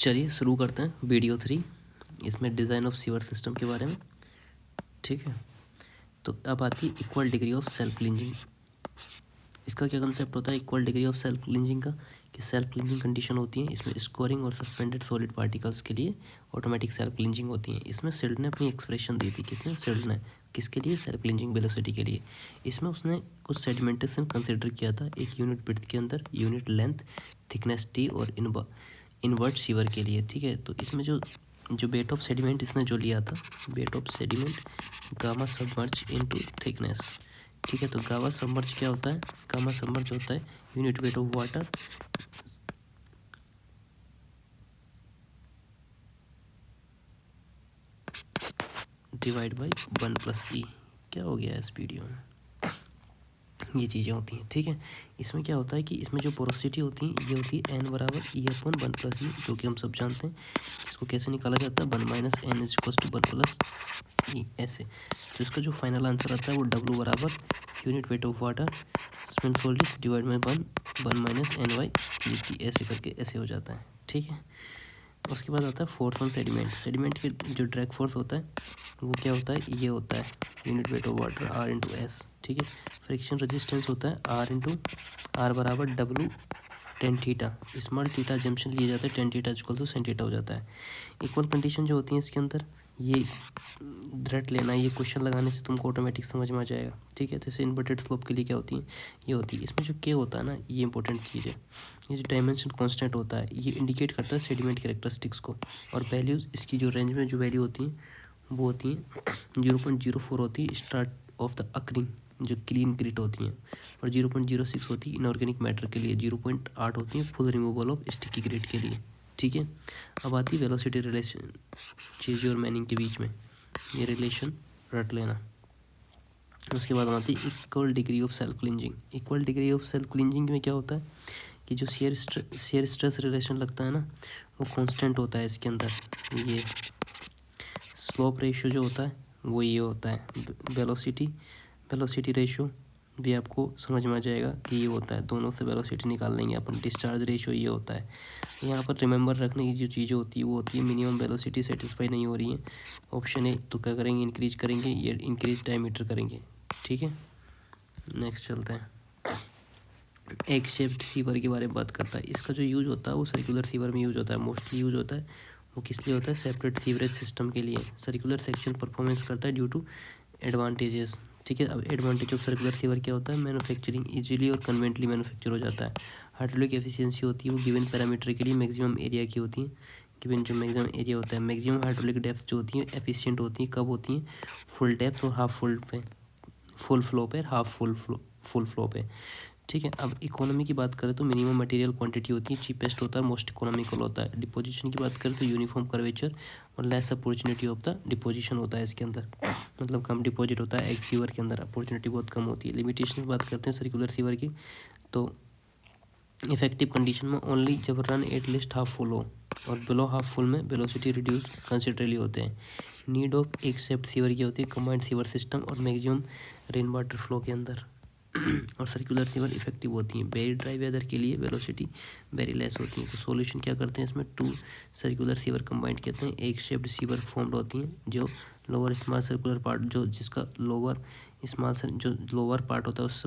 चलिए शुरू करते हैं वीडियो 3। इसमें डिज़ाइन ऑफ सीवर सिस्टम के बारे में। ठीक है, तो अब आती है equal degree of self cleansing. इसका क्या कंसेप्ट होता है equal degree of self cleansing का, कि सेल्फ क्लींजिंग कंडीशन होती है इसमें स्कोरिंग और सस्पेंडेड सॉलिड पार्टिकल्स के लिए ऑटोमेटिक सेल्फ क्लींजिंग होती है। इसमें सिल्ड ने अपनी एक्सप्रेशन दी थी, किसने? सिल्ड ने। किसके लिए? सेल्फ क्लींजिंग वेलोसिटी के लिए। इसमें उसने कुछ सेडिमेंटेशन कंसिडर किया था, एक यूनिट विड्थ के अंदर, यूनिट लेंथ, थिकनेस टी और इनवर्ट सीवर के लिए। ठीक है, तो इसमें जो वेट ऑफ सेडिमेंट इसने जो लिया था, weight of sediment gamma submerge into thickness. ठीक है, तो गामा सबमर्ज क्या होता है? गामा सबमर्ज होता है unit weight of water divide by 1+E। क्या हो गया इस वीडियो में? ये चीज़ें होती हैं। ठीक है, इसमें क्या होता है कि इसमें जो पोरोसिटी होती है ये होती है n बराबर E/1+E, जो कि हम सब जानते हैं। इसको कैसे निकाला जाता है? 1 - n = 1+E, ऐसे। तो इसका जो फाइनल आंसर आता है वो W बराबर unit weight of water suspend solids divide by 1 - n/E, ऐसे करके ऐसे हो जाता है। ठीक है, उसके बाद आता है फोर्स ऑन सेडिमेंट। सेडिमेंट के जो ड्रैग फोर्स होता है वो क्या होता है? ये होता है unit weight of water R/S। ठीक है, फ्रिक्शन रेजिस्टेंस होता है R बराबर W tan theta. Small theta junction लिए जाते हैं, tan theta equal to sin theta हो जाता है। इक्वल कंडीशन जो होती है इसके अंदर, ये रट लेना, ये क्वेश्चन लगाने से तुमको ऑटोमेटिक समझ में आ जाएगा। ठीक है, जैसे इन्वर्टेड स्लोप के लिए क्या होती है? ये होती है, इसमें जो के होता है ना, ये इंपॉर्टेंट चीज़ है। ये जो डायमेंशन कांस्टेंट होता है ये इंडिकेट करता है सेडिमेंट कैरेक्टरिस्टिक्स को, और वैल्यूज़ इसकी जो रेंज में जो वैल्यू होती हैं वो होती हैं 0.04 होती है स्टार्ट ऑफ द अकरिंग, जो क्लीन ग्रिट होती हैं, और 0.06 होती है इनऑर्गेनिक मैटर के लिए, 0.8 होती है full removal of sticky grit के लिए। ठीक है, अब आती है वेलोसिटी रिलेशन चेज़ और मैनिंग के बीच में, ये रिलेशन रट लेना। उसके बाद आती है equal degree of self cleansing. Equal degree of self cleansing में क्या होता है कि जो शेयर स्ट्रेस रिलेशन लगता है ना, वो कांस्टेंट होता है इसके अंदर। ये स्लोप रेशियो जो होता है वो ये होता है, वेलोसिटी रेशियो भी आपको समझ में आ जाएगा कि ये होता है, दोनों से वेलोसिटी निकाल लेंगे अपन। डिस्चार्ज रेशियो ये होता है। यहाँ पर रिमेंबर रखने की जो चीज़ें होती है वो होती है मिनिमम वेलोसिटी सेटिस्फाई नहीं हो रही है, ऑप्शन ए, तो क्या करेंगे? इंक्रीज करेंगे, ये इंक्रीज डायमीटर करेंगे। ठीक है, नेक्स्ट चलते हैं। एक शेप्ड सीवर के बारे में बात करता है। इसका जो यूज होता है वो सर्कुलर सीवर में यूज होता है, मोस्टली यूज होता है। वो किस लिए होता है? सेपरेट सीवरेज सिस्टम के लिए। सर्कुलर सेक्शन परफॉर्मेंस करता है ड्यू टू एडवांटेजेस। ठीक है, अब एडवांटेज ऑफ सर्कुलर सीवर क्या होता है? मैन्युफैक्चरिंग इजीली और कन्वेंटली मैन्युफैक्चर हो जाता है। हाइड्रोलिक एफिशिएंसी होती है वो गिवन पैरामीटर के लिए मैक्सिमम एरिया की होती है, गिवन जो मैक्सिमम एरिया होता है। मैक्सिमम हाइड्रोलिक डेप्थ जो होती है एफिशिएंट होती है, कब होती है? फुल डेप्थ और हाफ फुल पे, फुल फ्लो पे, हाफ फुल फ्लो पे। ठीक है, अब इकोनॉमी की बात करें तो मिनिमम मटेरियल क्वांटिटी होती है, चीपेस्ट होता है, मोस्ट इकोनॉमिकल होता है। डिपोजिशन की बात करें तो यूनिफॉर्म कर्वेचर और less opportunity of the deposition होता है इसके अंदर, मतलब कम डिपॉजिट होता है। एग सीवर के अंदर अपॉर्चुनिटी बहुत कम होती है। लिमिटेशन की बात करते हैं सर्कुलर सीवर की, तो इफेक्टिव कंडीशन में ओनली जब run at least half full हो, और बिलो हाफ फुल में वेलोसिटी रिड्यूस कंसिडरेबली होते हैं। नीड ऑफ एक सेप्ट सीवर की होती है कंबाइंड सीवर सिस्टम और मैक्सिमम रेन वाटर फ्लो के अंदर। और सर्कुलर सीवर इफेक्टिव होती हैं। वेरी ड्राई वेदर के लिए वेलोसिटी वेरी लेस होती है। तो सॉल्यूशन क्या करते हैं इसमें? टू सर्कुलर सीवर कंबाइंड कहते हैं। एक शेप्ड सीवर फॉर्म्ड होती हैं जो लोअर स्मॉल सर्कुलर पार्ट, जो जिसका लोअर पार्ट होता है उस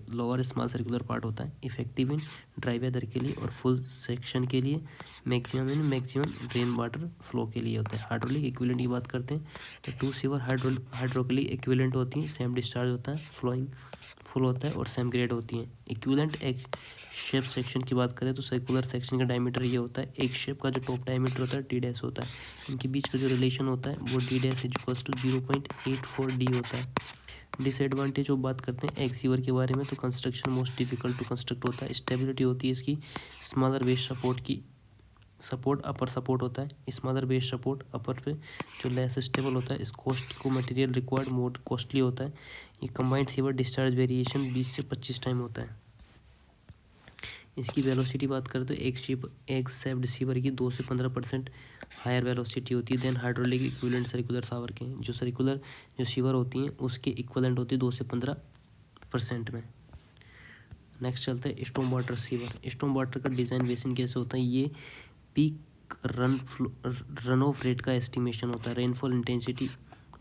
लोअर स्मॉल सर्कुलर पार्ट होता है, इफेक्टिव इन ड्राई वेदर के लिए, और फुल सेक्शन के लिए मैक्सिमम रेन वाटर फ्लो के लिए होता है। हाइड्रोलिक इक्विवेलेंट की बात करते हैं तो टू सीवर हाइड्रोलिक इक्विवेलेंट होती हैं, सेम डिस्चार्ज होता है, फ्लोइंग फुल होता है और सेम ग्रेड होती हैं। इक्विवेलेंट एक शेप सेक्शन की बात करें तो सर्कुलर सेक्शन का डायमीटर ये होता है, एक शेप का जो टॉप डायमीटर होता है D' होता है, इनके बीच का जो रिलेशन होता है वो D' = 0.84 D होता है। डिसएडवांटेज ऑफ बात करते हैं एग सीवर के बारे में, तो construction most difficult to construct होता है। स्टेबिलिटी होती है इसकी स्मॉलर बेस सपोर्ट की, सपोर्ट अपर सपोर्ट होता है, स्मॉलर बेस सपोर्ट अपर पे जो लेस स्टेबल होता है। इस कॉस्ट को मटेरियल रिक्वायर्ड मोर कॉस्टली होता है। ये कंबाइंड सीवर डिस्चार्ज वेरिएशन 20 से 25 टाइम होता है। इसकी वेलोसिटी बात करें तो एक सेप्ड सीवर की 2 से 15% हायर वेलोसिटी होती है देन हाइड्रोलिक इक्विवेलेंट सर्कुलर सावर के। जो सीवर होती हैं उसके इक्विवेलेंट होती है 2 से 15% में। नेक्स्ट चलते हैं storm water sewer. Storm water का डिज़ाइन बेसिन कैसे होता है? ये पीक रन ऑफ रेट का एस्टिमेशन होता है, रेनफॉल इंटेंसिटी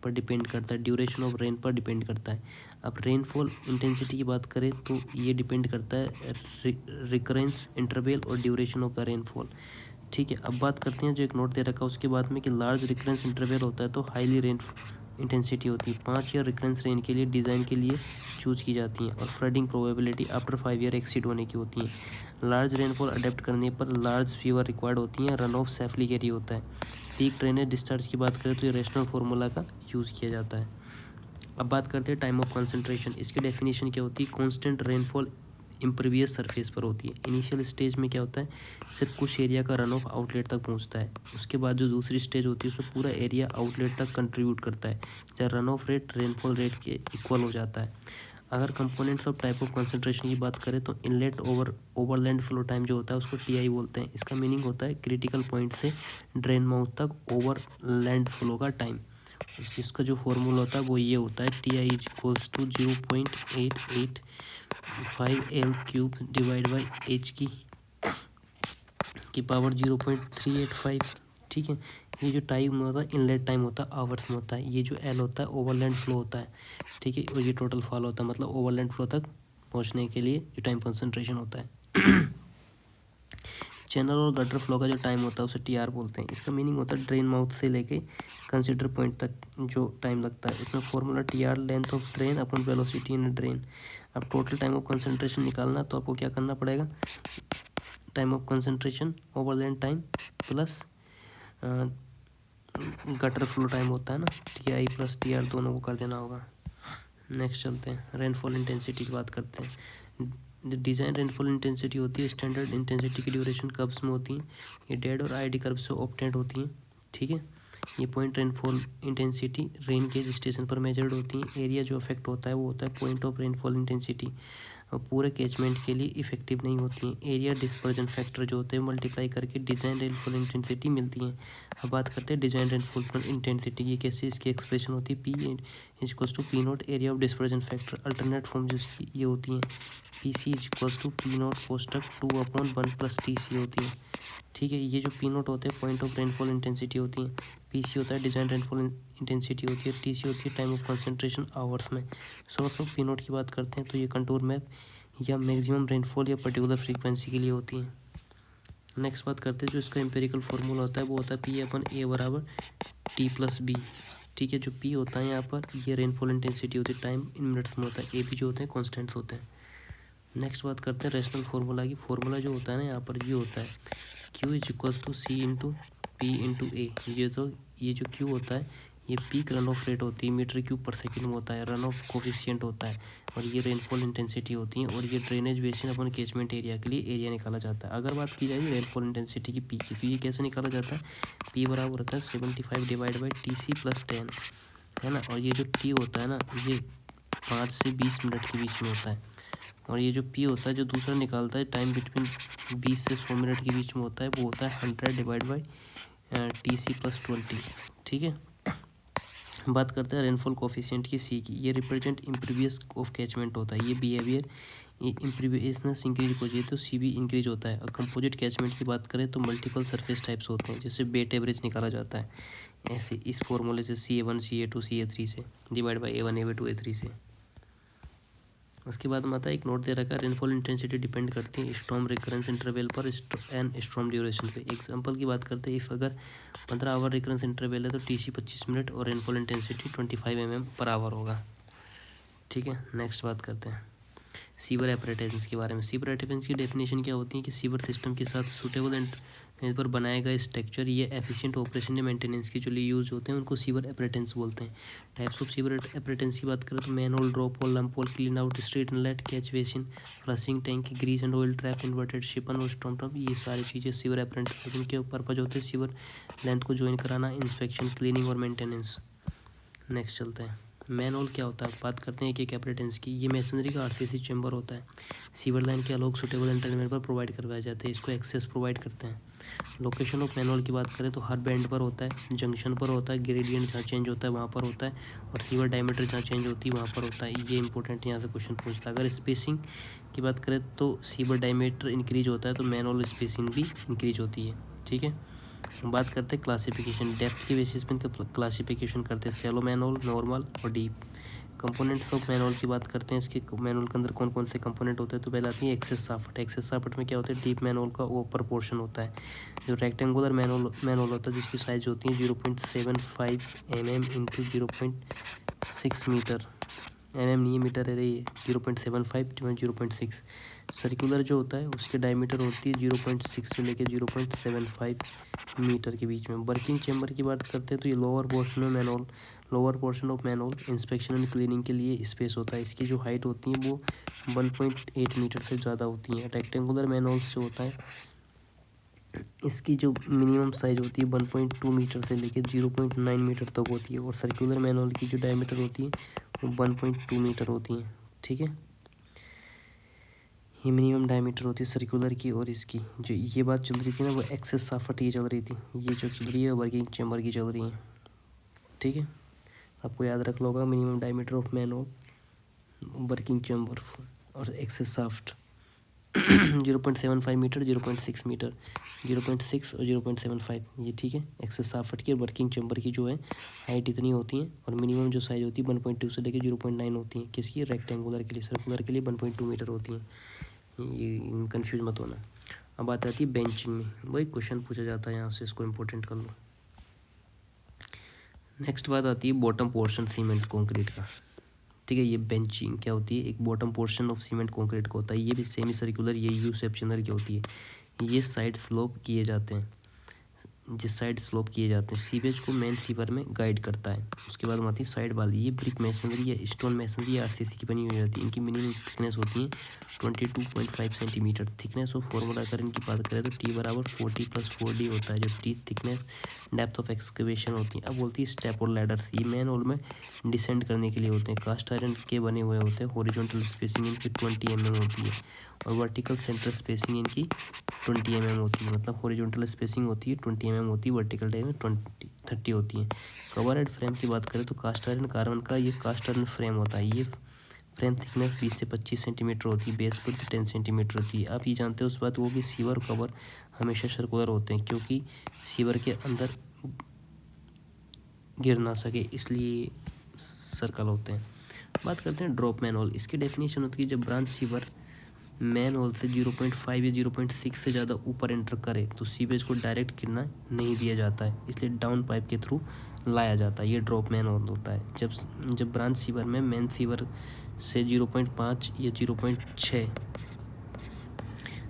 पर डिपेंड करता है, ड्यूरेशन ऑफ रेन पर डिपेंड करता है। अब रेनफॉल इंटेंसिटी की बात करें तो ये डिपेंड करता है रिकरेंस इंटरवल और ड्यूरेशन ऑफ द रेनफॉल। ठीक है, अब बात करते हैं जो एक नोट दे रखा है उसके बाद में कि लार्ज रिकरेंस इंटरवल होता है तो हाईली रेन इंटेंसिटी होती है। 5 ईयर रिकरेंस रेन के लिए डिज़ाइन के लिए चूज की जाती हैं और flooding probability after 5 year exceed होने की होती है। लार्ज रेनफॉल अडेप्ट करने पर लार्ज फीवर रिक्वायर्ड होती हैं, रन ऑफ सेफली कैरी होता है। पीक ड्रेनेज डिस्चार्ज की बात करें तो ये रेशनल फार्मूला का यूज़ किया जाता है। अब बात करते हैं टाइम ऑफ कंसंट्रेशन। इसकी डेफिनेशन क्या होती है? कांस्टेंट रेनफॉल इम्परवियस सरफेस पर होती है। इनिशियल स्टेज में क्या होता है? सिर्फ कुछ एरिया का रन ऑफ आउटलेट तक पहुंचता है। उसके बाद जो दूसरी स्टेज होती है उसमें पूरा एरिया आउटलेट तक कंट्रीब्यूट करता है, जहाँ run of rate rainfall rate के इक्वल हो जाता है। अगर components of type of concentration की बात करें तो इनलेट ओवरलैंड फ्लो टाइम जो होता है उसको टीआई बोलते हैं। इसका मीनिंग होता है क्रिटिकल पॉइंट से ड्रेन माउथ तक ओवरलैंड फ्लो का टाइम। जिसका जो फॉर्मूला होता है वो ये होता है TI is equals to 0.885 L³ divide by H की पावर 0.385। ठीक है, ये जो टाइम होता है इनलेट टाइम होता है आवर्स में होता है, ये जो L होता है ओवरलैंड फ्लो होता है। ठीक है, और ये टोटल फॉल होता है, मतलब ओवरलैंड फ्लो तक पहुंचने के लिए जो टाइम कंसंट्रेशन होता है। चैनल और गटर फ्लो का जो टाइम होता है उसे TR बोलते हैं। इसका मीनिंग होता है ड्रेन माउथ से लेके कंसीडर पॉइंट तक जो टाइम लगता है। इसमें formula TR length of drain upon velocity in drain. अब टोटल टाइम ऑफ कंसंट्रेशन निकालना तो आपको क्या करना पड़ेगा? Time of concentration overland time plus gutter flow time होता है ना, TI प्लस TR दोनों को कर देना होगा। नेक्स्ट चलते हैं, रेनफॉल इंटेंसिटी की बात करते हैं। डिज़ाइन रेनफॉल इंटेंसिटी होती है स्टैंडर्ड इंटेंसिटी की ड्यूरेशन कर्व्स में होती हैं। ये डेड और ID कर्व से ऑब्टेंड होती हैं। ठीक है, ये point rainfall intensity rain gauge station पर मेजर्ड होती हैं। एरिया जो अफेक्ट होता है वो होता है पॉइंट ऑफ रेनफॉल इंटेंसिटी, और पूरे कैचमेंट के लिए इफेक्टिव नहीं होती हैं। एरिया डिस्पर्जन फैक्टर जो होते हैं मल्टीप्लाई करके डिज़ाइन रेनफॉल इंटेंसिटी मिलती है। अब बात करते हैं डिज़ाइन रेनफॉल इंटेंसिटी, ये कैसे इसकी एक्सप्रेशन होती है? P equals to P0 area of dispersion factor. Alternate form जिसकी ये होती हैं PC इक्वल्स टू P0 कोष्टक 2/1 + TC होती है। ठीक है, ये जो P0 होते हैं पॉइंट ऑफ रेनफॉल इंटेंसिटी होती है, PC होता है डिज़ाइन रेनफॉल इंटेंसिटी होती है, TC होती है टाइम ऑफ कंसंट्रेशन आवर्स में। सोर्स ऑफ P0 की बात करते हैं तो ये कंटूर मैप या मैक्सिमम रेनफॉल या पर्टिकुलर फ्रीक्वेंसी के लिए होती है। नेक्स्ट बात करते हैं जो इसका एम्पेरिकल फार्मूला होता है वो होता है P/A बराबर T+B। ठीक है, जो P होता है यहाँ पर ये रेनफॉल इंटेंसिटी होती है, टाइम इन मिनट्स में होता है, AP जो होते हैं कॉन्स्टेंट्स होते हैं। नेक्स्ट बात करते हैं रेशनल फार्मूला की। फार्मूला जो होता है ना यहाँ पर ये होता है Q is equals to C into P into A। ये जो Q होता है ये पीक रन ऑफ रेट होती है, मीटर क्यूब पर सेकंड में होता है, रन ऑफ कोफिशिएंट होता है, और ये रेनफॉल इंटेंसिटी होती है, और ये ड्रेनेज बेसिन अपन कैचमेंट एरिया के लिए एरिया निकाला जाता है। अगर बात की जाए रेनफॉल इंटेंसिटी की पी की तो ये कैसे निकाला जाता है? P बराबर होता है 75 डिवाइड बाई TC + 10, है ना। और ये जो T होता है ना ये 5 से 20 मिनट के बीच में होता है, और ये जो P होता है जो दूसरा निकालता है टाइम बिटवीन 20 से 100 मिनट के बीच में होता है वो होता है 100 डिवाइड बाई TC + 20। ठीक है, बात करते हैं रेनफॉल कोफिशिएंट की C की। ये रिप्रेजेंट इम्प्रीवियस ऑफ कैचमेंट होता है, ये बिहेवियर इम्प्रीवियसनेस इंक्रीज हो जाए तो C भी इंक्रीज होता है। और कंपोजिट कैचमेंट की बात करें तो मल्टीपल सरफेस टाइप्स होते हैं जिससे बेट एवरेज निकाला जाता है ऐसे इस फॉर्मूले से CA1 CA2 CA3 से divide by A1 A2 A3 से। उसके बाद में आता है एक नोट दे रखा है रेनफॉल इंटेंसिटी डिपेंड करती है स्टॉर्म रिकरेंस इंटरवल पर एंड स्टॉर्म ड्यूरेशन पे। एग्जांपल की बात करते हैं इफ़ अगर 15 आवर रिकरेंस इंटरवल है तो TC 25 मिनट और रेनफॉल इंटेंसिटी 25 mm/आवर होगा। ठीक है, नेक्स्ट बात करते हैं सीवर एपरेटेंस के बारे में। सीवर एपरेटेंस की डेफिनेशन क्या होती है कि सीवर सिस्टम के साथ सूटेबल एंड पर बनाया गया स्ट्रक्चर ये एफिशिएंट ऑपरेशन या मेंटेनेंस के जो लिए यूज़ होते हैं उनको सीवर एपरेटेंस बोलते हैं। टाइप्स ऑफ सीवर एपरेटेंस की बात करें तो manhole, drop hole, lamp hole, clean out, straight inlet, catch basin, flushing tank, grease and oil trap, inverted siphon और स्टॉर्म ट्रैप, ये सारी चीज़ें सीवर एपरेटेंस जिनके पर्पज होते हैं सीवर लेंथ को ज्वाइन कराना, इंस्पेक्शन, क्लीनिंग और मेंटेनेंस। नेक्स्ट चलते हैं मैन होल क्या होता है। बात करते हैं कि एपरेटेंस की। ये मशीनरी का RCC चैम्बर होता है, सीवर लाइन के अलोक सूटेबल एंटरमेंट पर प्रोवाइड करवाए जाते हैं, इसको एक्सेस प्रोवाइड करते हैं। लोकेशन ऑफ मैन होल की बात करें तो हर बैंड पर होता है, जंक्शन पर होता है, ग्रेडियंट जहाँ चेंज होता है वहाँ पर होता है, और सीवर डायमीटर जहाँ चेंज होती है वहाँ पर होता है। ये इंपॉर्टेंट यहाँ से क्वेश्चन पूछता है। अगर स्पेसिंग की बात करें तो सीवर डायमीटर इंक्रीज होता है तो मैन होल स्पेसिंग भी इंक्रीज होती है। ठीक है। बात करते हैं क्लासिफिकेशन, डेप्थ के बेसिस पे इनका क्लासिफिकेशन करते हैं, शैलो मैनहोल, नॉर्मल और डीप। कंपोनेंट्स ऑफ मैनहोल की बात करते हैं, इसके मैनहोल के अंदर कौन कौन से कंपोनेंट होते हैं। तो पहले आती है एक्सेस साफ्ट। एक्सेस साफ्ट में क्या होता है, डीप मैनहोल का ऊपर पोर्शन होता है। जो रेक्टेंगुलर मैनहोल होता है जिसकी साइज होती है 0.75 mm इंटू 0.6 मीटर, mm नहीं है मीटर है, ये 0.75 0.6। सर्कुलर जो होता है उसके डायमीटर होती है 0.6 से लेकर 0.75 मीटर के बीच में। वर्किंग चैम्बर की बात करते हैं तो ये lower portion of manhole inspection and cleaning के लिए स्पेस होता है। इसकी जो हाइट होती है वो 1.8 मीटर से ज़्यादा होती है। रेक्टेंगुलर मैनहोल्स जो होता है इसकी जो मिनिमम साइज होती है 1.2 मीटर से लेकर 0.9 मीटर तक होती है। और सर्कुलर मैनहोल की जो डायमीटर होती है वो 1.2 मीटर होती है। ठीक है, ये मिनिमम डायमीटर होती है सर्कुलर की। और इसकी जो ये बात चल रही थी ना वो एक्सेस साफ्ट की चल रही थी, ये जो चल रही है वर्किंग चैम्बर की चल रही है। ठीक है, आपको याद रख लो होगा minimum diameter of manhole, working chamber और एक्सेस साफ्ट 0.75 मीटर, 0.6 मीटर, 0.6 और 0.75 ये। ठीक है, एक्सेस साफ्ट की वर्किंग चैम्बर की जो है हाइट इतनी होती है और मिनिमम जो साइज होती है 1.2 से लेकर 0.9 होती है। किसकी, रेक्टेंगुलर के लिए। सर्कुलर के लिए 1.2 मीटर होती है, ये कंफ्यूज मत होना। अब बात आती है बेंचिंग में, वही क्वेश्चन पूछा जाता है यहाँ से, इसको इंपॉर्टेंट कर लो। नेक्स्ट बात आती है बॉटम पोर्शन सीमेंट कंक्रीट का। ठीक है, ये बेंचिंग क्या होती है, एक bottom portion of cement concrete का होता है। ये भी सेमी सर्कुलर, ये यू शेप चैनल की होती है। ये साइड स्लोप किए जाते हैं, जिस साइड स्लोप किए जाते हैं सीवेज को मेन सीवर में गाइड करता है। उसके बाद आती है साइड वाली, ये ब्रिक मैसनरी या स्टोन मैसनरी या आरसीसी की बनी हुई रहती है। इनकी मिनिमम थिकनेस होती है 22.5 सेंटीमीटर। थिकनेस ऑफ फॉर्मूला अगर इनकी बात करें तो टी बराबर 40 + 4D होता है, जो T thickness depth of excavation होती है। अब बोलती है स्टेप और लैडर्स, ये मैन होल में डिसेंड करने के लिए होते हैं। कास्ट आयरन के बने हुए होते हैं। हॉरिजॉन्टल स्पेसिंग इनकी 20 mm होती है और वर्टिकल सेंटर स्पेसिंग इनकी 20 mm होती है। मतलब हॉरिजॉन्टल स्पेसिंग होती है 20 mm होती है, वर्टिकल टाइम में 30 होती है। कवर एंड फ्रेम की बात करें तो कास्ट आयरन कार्बन का ये कास्ट आयरन फ्रेम होता है। ये फ्रेम थिकनेस 20 से 25 सेंटीमीटर होती है, बेस पर 10 सेंटीमीटर होती है। आप ये जानते हो उस बात वो भी सीवर कवर हमेशा सर्कुलर होते हैं, क्योंकि सीवर के अंदर गिर ना सके इसलिए सर्कल होते हैं। बात करते हैं ड्रॉप मैन होल। इसकी डेफिनेशन होती है जब ब्रांच सीवर मैन होल से 0.5 या 0.6 से ज़्यादा ऊपर एंटर करे तो सीवेज को डायरेक्ट गिरना नहीं दिया जाता है, इसलिए डाउन पाइप के थ्रू लाया जाता है। ये ड्रॉप मैन होल होता है जब ब्रांच सीवर में मेन सीवर से 0.5 या 0.6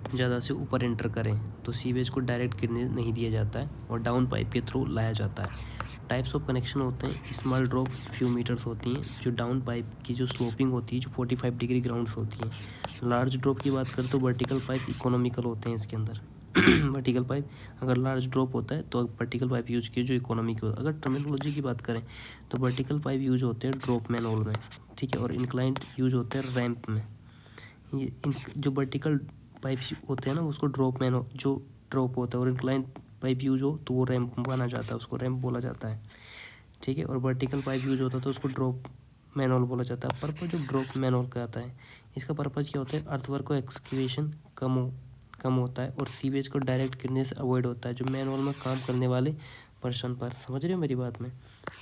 ज़्यादा से ऊपर एंटर करें तो सीवेज को डायरेक्ट गिरने नहीं दिया जाता है और डाउन पाइप के थ्रू लाया जाता है। टाइप्स ऑफ कनेक्शन होते हैं, स्मॉल ड्रॉप फ्यू मीटर्स होती हैं, जो डाउन पाइप की जो स्लोपिंग होती है जो 45 डिग्री ग्राउंड्स होती है। लार्ज ड्रॉप की बात करें तो वर्टिकल पाइप इकोनॉमिकल होते हैं इसके अंदर वर्टिकल पाइप अगर लार्ज ड्रॉप होता है तो वर्टिकल पाइप यूज किए जो इकोनॉमिकल। अगर टर्मिनोलॉजी की बात करें तो वर्टिकल पाइप यूज होते हैं ड्रॉप मैन होल में, ठीक है, और इंक्लाइंड यूज होते हैं रैंप में। ये जो वर्टिकल पाइप होते हैं ना उसको ड्रॉप मैन जो ड्रॉप होता है, और इंक्लाइंड पाइप यूज हो तो वो रैंप माना जाता है, उसको रैंप बोला जाता है, ठीक है। और वर्टिकल पाइप यूज होता है तो उसको ड्रॉप मैनहोल बोला जाता है। पर्पज जो ड्रॉप मैनहोल का आता है, इसका पर्पज क्या होता है, अर्थवर्क को एक्सक्यूवेशन कम होता है और सीवेज को डायरेक्ट गिरने से अवॉइड होता है जो मैनहोल में काम करने वाले पर्सन पर। समझ रहे हो मेरी बात में।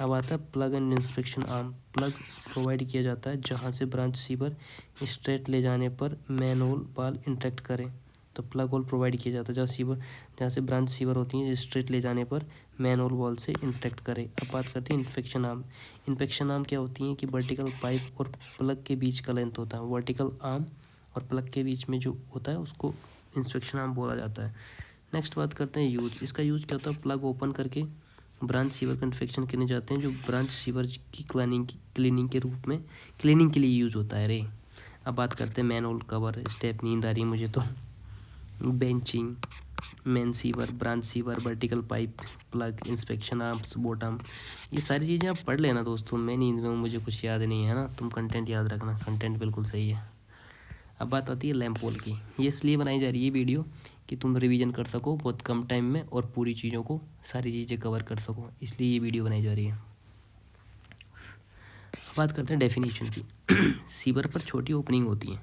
अब आता है plug and inspection arm. Plug provide किया जाता है जहाँ से ब्रांच सीवर स्ट्रेट ले जाने पर मैनहोल बाल इंटरेक्ट करें, तो प्लग होल प्रोवाइड किया जाता है जहाँ से ब्रांच सीवर होती हैं स्ट्रेट ले जाने पर मैनहोल वॉल से इंटरेक्ट करे। अब बात करते हैं इन्फेक्शन आर्म। इन्फेक्शन आर्म क्या होती हैं कि वर्टिकल पाइप और प्लग के बीच का लेंथ होता है, वर्टिकल आर्म और प्लग के बीच में जो होता है उसको इंस्पेक्शन आर्म बोला जाता है। नेक्स्ट बात करते हैं यूज। इसका यूज क्या होता है, प्लग ओपन करके ब्रांच सीवर का इन्फेक्शन करने जाते हैं जो ब्रांच सीवर की क्लीनिंग के रूप में क्लीनिंग के लिए यूज होता है रे। अब बात करते हैं मैनहोल कवर। स्टेप नींद आ रही है मुझे तो। Benching, main sewer, branch sewer, vertical pipe, plug, inspection arms, bottom, ये सारी चीज़ें आप पढ़ लेना दोस्तों। मैं नींद में हूँ, मुझे कुछ याद नहीं है ना, तुम कंटेंट याद रखना, कंटेंट बिल्कुल सही है। अब बात आती है लैंप होल की। ये इसलिए बनाई जा रही है वीडियो कि तुम रिवीजन कर सको बहुत कम टाइम में और पूरी चीज़ों को सारी चीज़ें कवर कर सको, इसलिए ये वीडियो बनाई जा रही है। बात करते हैं डेफिनेशन की। सीवर पर छोटी ओपनिंग होती है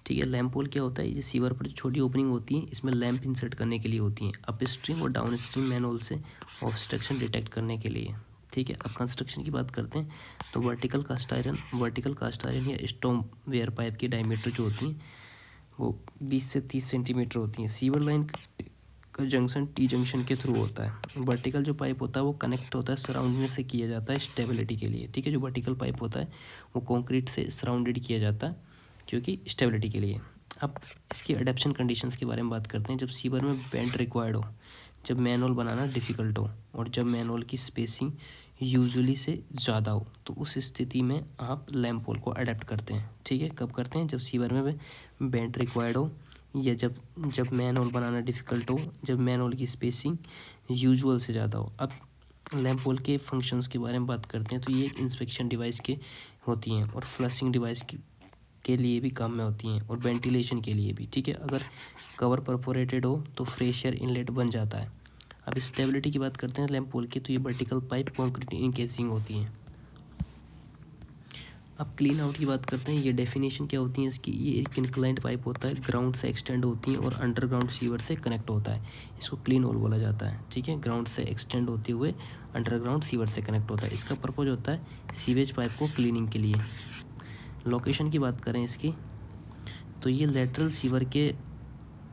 ठीक है। लैंप होल क्या होता है, ये सीवर पर जो छोटी ओपनिंग होती है इसमें लैंप इंसर्ट करने के लिए होती हैं, अप स्ट्रीम और डाउन स्ट्रीम मैनहोल से ऑब्स्ट्रक्शन डिटेक्ट करने के लिए। ठीक है। अब कंस्ट्रक्शन की बात करते हैं तो वर्टिकल कास्ट आयरन या स्टोम वेयर पाइप की डायमीटर जो होती है वो 20 से 30 सेंटीमीटर होती हैं। सीवर लाइन का जंक्शन टी जंक्शन के थ्रू होता है। वर्टिकल जो पाइप होता है वो कनेक्ट होता है सराउंडिंग से किया जाता है स्टेबिलिटी के लिए। ठीक है। जो वर्टिकल पाइप होता है वो कंक्रीट से सराउंडेड किया जाता है क्योंकि स्टेबिलिटी के लिए। अब इसकी अडेप्शन कंडीशंस के बारे में बात करते हैं। जब सीवर में बेंड रिक्वायर्ड हो, जब मैनहोल बनाना डिफ़िकल्ट हो और जब मैनहोल की स्पेसिंग यूजुअली से ज़्यादा हो तो उस स्थिति में आप लैंप होल को अडेप्ट करते हैं। ठीक है। कब करते हैं, जब सीवर में बेंड रिक्वायर्ड हो या जब मैनहोल बनाना डिफ़िकल्ट हो, जब मैनहोल की स्पेसिंग यूजुअल से ज़्यादा हो। अब लैंप होल के फंक्शंस के बारे में बात करते हैं तो ये एक इंस्पेक्शन डिवाइस के होती हैं और फ्लशिंग डिवाइस के लिए भी काम में होती हैं और वेंटिलेशन के लिए भी। ठीक है। अगर कवर परफोरेटेड हो तो फ्रेश एयर इनलेट बन जाता है। अब स्टेबिलिटी की बात करते हैं लैंप होल की तो ये वर्टिकल पाइप कंक्रीट इनकेसिंग होती हैं। अब क्लीन आउट की बात करते हैं। ये डेफिनेशन क्या होती है इसकी, ये एक इंक्लाइंड पाइप होता है, ग्राउंड से एक्सटेंड होती है और अंडरग्राउंड सीवर से कनेक्ट होता है, इसको क्लीन होल बोला जाता है। ठीक है। ग्राउंड से एक्सटेंड होते हुए अंडरग्राउंड सीवर से कनेक्ट होता है। इसका पर्पज होता है सीवेज पाइप को क्लीनिंग के लिए। लोकेशन की बात करें इसकी तो ये लेटरल सीवर के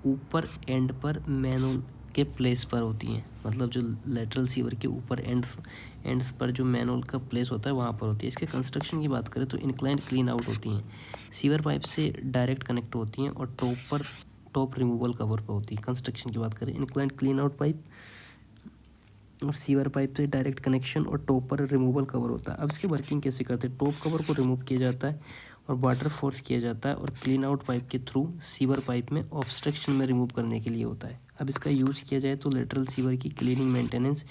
ऊपर एंड पर मैनहोल के प्लेस पर होती हैं। मतलब जो लेटरल सीवर के ऊपर एंड्स पर जो मैनहोल का प्लेस होता है वहाँ पर होती है। इसके कंस्ट्रक्शन की बात करें तो इंक्लाइंड क्लीन आउट होती हैं, सीवर पाइप से डायरेक्ट कनेक्ट होती हैं और टॉप रिमूवल कवर पर होती है। कंस्ट्रक्शन की बात करें इंक्लाइंड क्लीन आउट पाइप और सीवर पाइप से डायरेक्ट कनेक्शन और टॉप पर रिमूवल कवर होता है। अब इसकी वर्किंग कैसे करते हैं, टॉप कवर को रिमूव किया जाता है और वाटर फोर्स किया जाता है और क्लीन आउट पाइप के थ्रू सीवर पाइप में ऑब्स्ट्रक्शन में रिमूव करने के लिए होता है। अब इसका यूज़ किया जाए तो लेटरल सीवर की क्लीनिंग मेंटेनेंस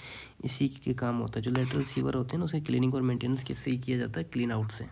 इसी के काम होता है। जो लेटरल सीवर होते हैं ना उसकी क्लीनिंग और मेंटेनेंस किससे ही किया जाता है, क्लीन आउट से।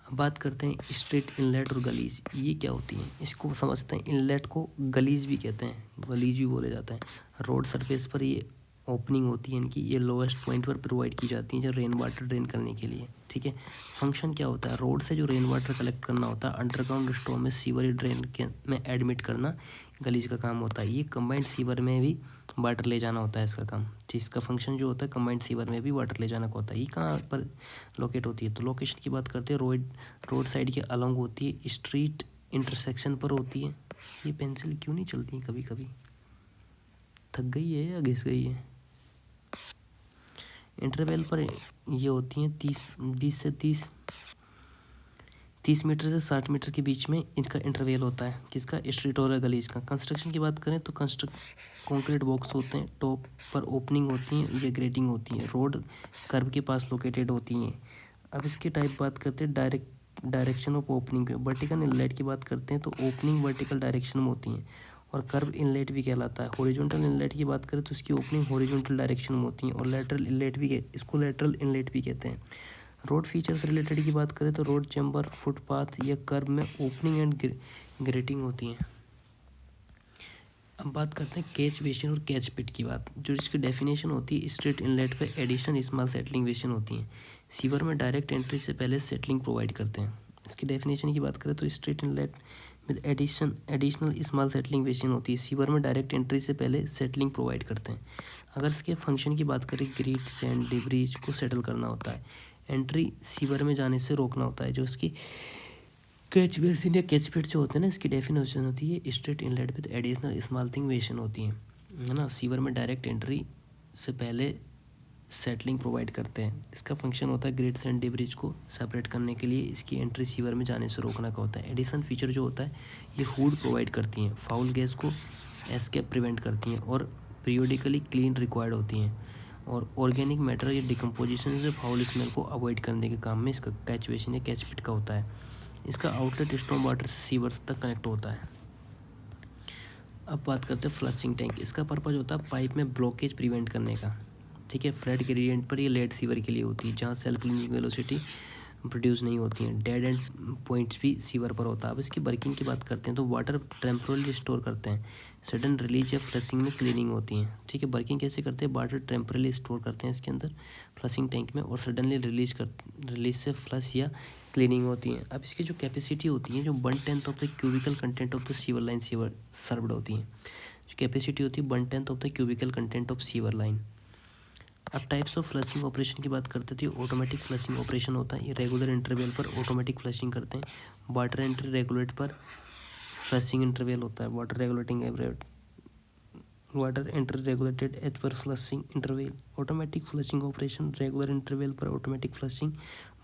अब बात करते हैं स्ट्रेट इनलेट और गलीज, ये क्या होती हैं इसको समझते हैं। इनलेट को गलीज भी कहते हैं, गलीज भी बोले जाता है। रोड सरफेस पर ये ओपनिंग होती है इनकी, ये लोएस्ट पॉइंट पर प्रोवाइड की जाती है जो रेन वाटर ड्रेन करने के लिए। ठीक है। फंक्शन क्या होता है, रोड से जो रेन वाटर कलेक्ट करना होता है अंडरग्राउंड स्टोर में सीवर ड्रेन के में एडमिट करना गलीज का काम होता है। ये कंबाइंड सीवर में भी वाटर ले जाना होता है इसका काम। जिसका फंक्शन जो होता है कंबाइंड सीवर में भी वाटर ले जाना का होता है। ये कहाँ पर लोकेट होती है, तो लोकेशन की बात करते हैं रोड साइड के अलॉन्ग होती है, स्ट्रीट इंटरसेक्शन पर होती है। ये पेंसिल क्यों नहीं चलती, कभी कभी थक गई है या घिस गई है। इंटरवल पर ये होती हैं 20 से 30 मीटर से 60 मीटर के बीच में इनका इंटरवल होता है। किसका, स्ट्रीट और गलीज का। कंस्ट्रक्शन की बात करें तो कंक्रीट बॉक्स होते हैं, टॉप पर ओपनिंग होती हैं, ये ग्रेटिंग होती हैं, रोड कर्व के पास लोकेटेड होती हैं। अब इसकी टाइप बात करते हैं डायरेक्शन ऑफ ओपनिंग पे। वर्टिकल इनलेट की बात करते हैं तो ओपनिंग वर्टिकल डायरेक्शन में होती हैं और कर्व इनलेट भी कहलाता है। हॉरिजॉन्टल इनलेट की बात करें तो इसकी ओपनिंग हॉरिजॉन्टल डायरेक्शन में होती हैं और लेटरल इनलेट भी इसको लेटरल इनलेट भी कहते हैं। रोड फीचर्स रिलेटेड की बात करें तो रोड चैम्बर, फुटपाथ या कर्व में ओपनिंग एंड ग्रेटिंग होती हैं। अब बात करते हैं कैच बेसिन और कैच पिट की बात, जो इसकी डेफिनेशन होती है स्ट्रेट इनलेट पे एडिशनल स्मॉल सेटलिंग बेसिन होती हैं। सीवर में डायरेक्ट एंट्री से पहले सेटलिंग प्रोवाइड करते हैं। इसकी डेफिनेशन की बात करें तो straight inlet with additional small settling basin होती है। सीवर में डायरेक्ट एंट्री से पहले सेटलिंग प्रोवाइड करते हैं। अगर इसके फंक्शन की बात करें ग्रीट सैंड डिब्रीज को सेटल करना होता है, एंट्री सीवर में जाने से रोकना होता है। जो इसकी कैच बेसिन या कैच पिट जो होते हैं ना, इसकी डेफिनेशन होती है straight inlet with additional small thing basin होती है ना। सीवर में डायरेक्ट एंट्री से पहले सेटलिंग प्रोवाइड करते हैं। इसका फंक्शन होता है ग्रेट सैंड डिब्रीज को सेपरेट करने के लिए इसकी एंट्री सीवर में जाने से रोकने का होता है। एडिशन फीचर जो होता है ये हुड प्रोवाइड करती हैं, फाउल गैस को एस्केप प्रिवेंट करती हैं और पीरियोडिकली क्लीन रिक्वायर्ड होती हैं और ऑर्गेनिक मैटर या डिकम्पोजिशन से फाउल स्मेल को अवॉइड करने के काम में इसका कैच बेसिन या कैच पिट का होता है। इसका आउटलेट स्टॉर्म वाटर से सीवर्स तक कनेक्ट होता है। अब बात करते हैं फ्लशिंग टैंक। इसका पर्पज होता है पाइप में ब्लॉकेज प्रिवेंट करने का। ठीक है। फ्लड ग्रेडियंट पर ये लेड सीवर के लिए होती है जहाँ सेल्फ क्लीनिंग वेलोसिटी प्रोड्यूस नहीं होती हैं। डेड एंड पॉइंट्स भी सीवर पर होता है। अब इसकी वर्किंग की बात करते हैं तो वाटर टेम्पोरली स्टोर करते हैं, सडन रिलीज या फ्लशिंग में क्लीनिंग होती हैं। ठीक है। वर्किंग कैसे करते हैं, वाटर टेम्पोरली स्टोर करते हैं इसके अंदर फ्लशिंग टैंक में और सडनली रिलीज से फ्लश या क्लीनिंग होती है। अब इसकी जो कैपेसिटी होती है, जो 1/10 of the cubical content of the sewer line sewer served होती है। जो कैपेसिटी होती है 1/10 of the cubical content of sewer line. अब टाइप्स ऑफ फ्लशिंग ऑपरेशन की बात करते थे। ऑटोमेटिक फ्लशिंग ऑपरेशन होता है, ये रेगुलर इंटरवल पर ऑटोमेटिक फ्लशिंग करते हैं। वाटर एंट्री रेगुलेट पर फ्लशिंग इंटरवल होता है, वाटर एंट्री रेगुलेटेड एज पर flushing interval. Automatic flushing operation regular interval पर ऑटोमेटिक फ्लशिंग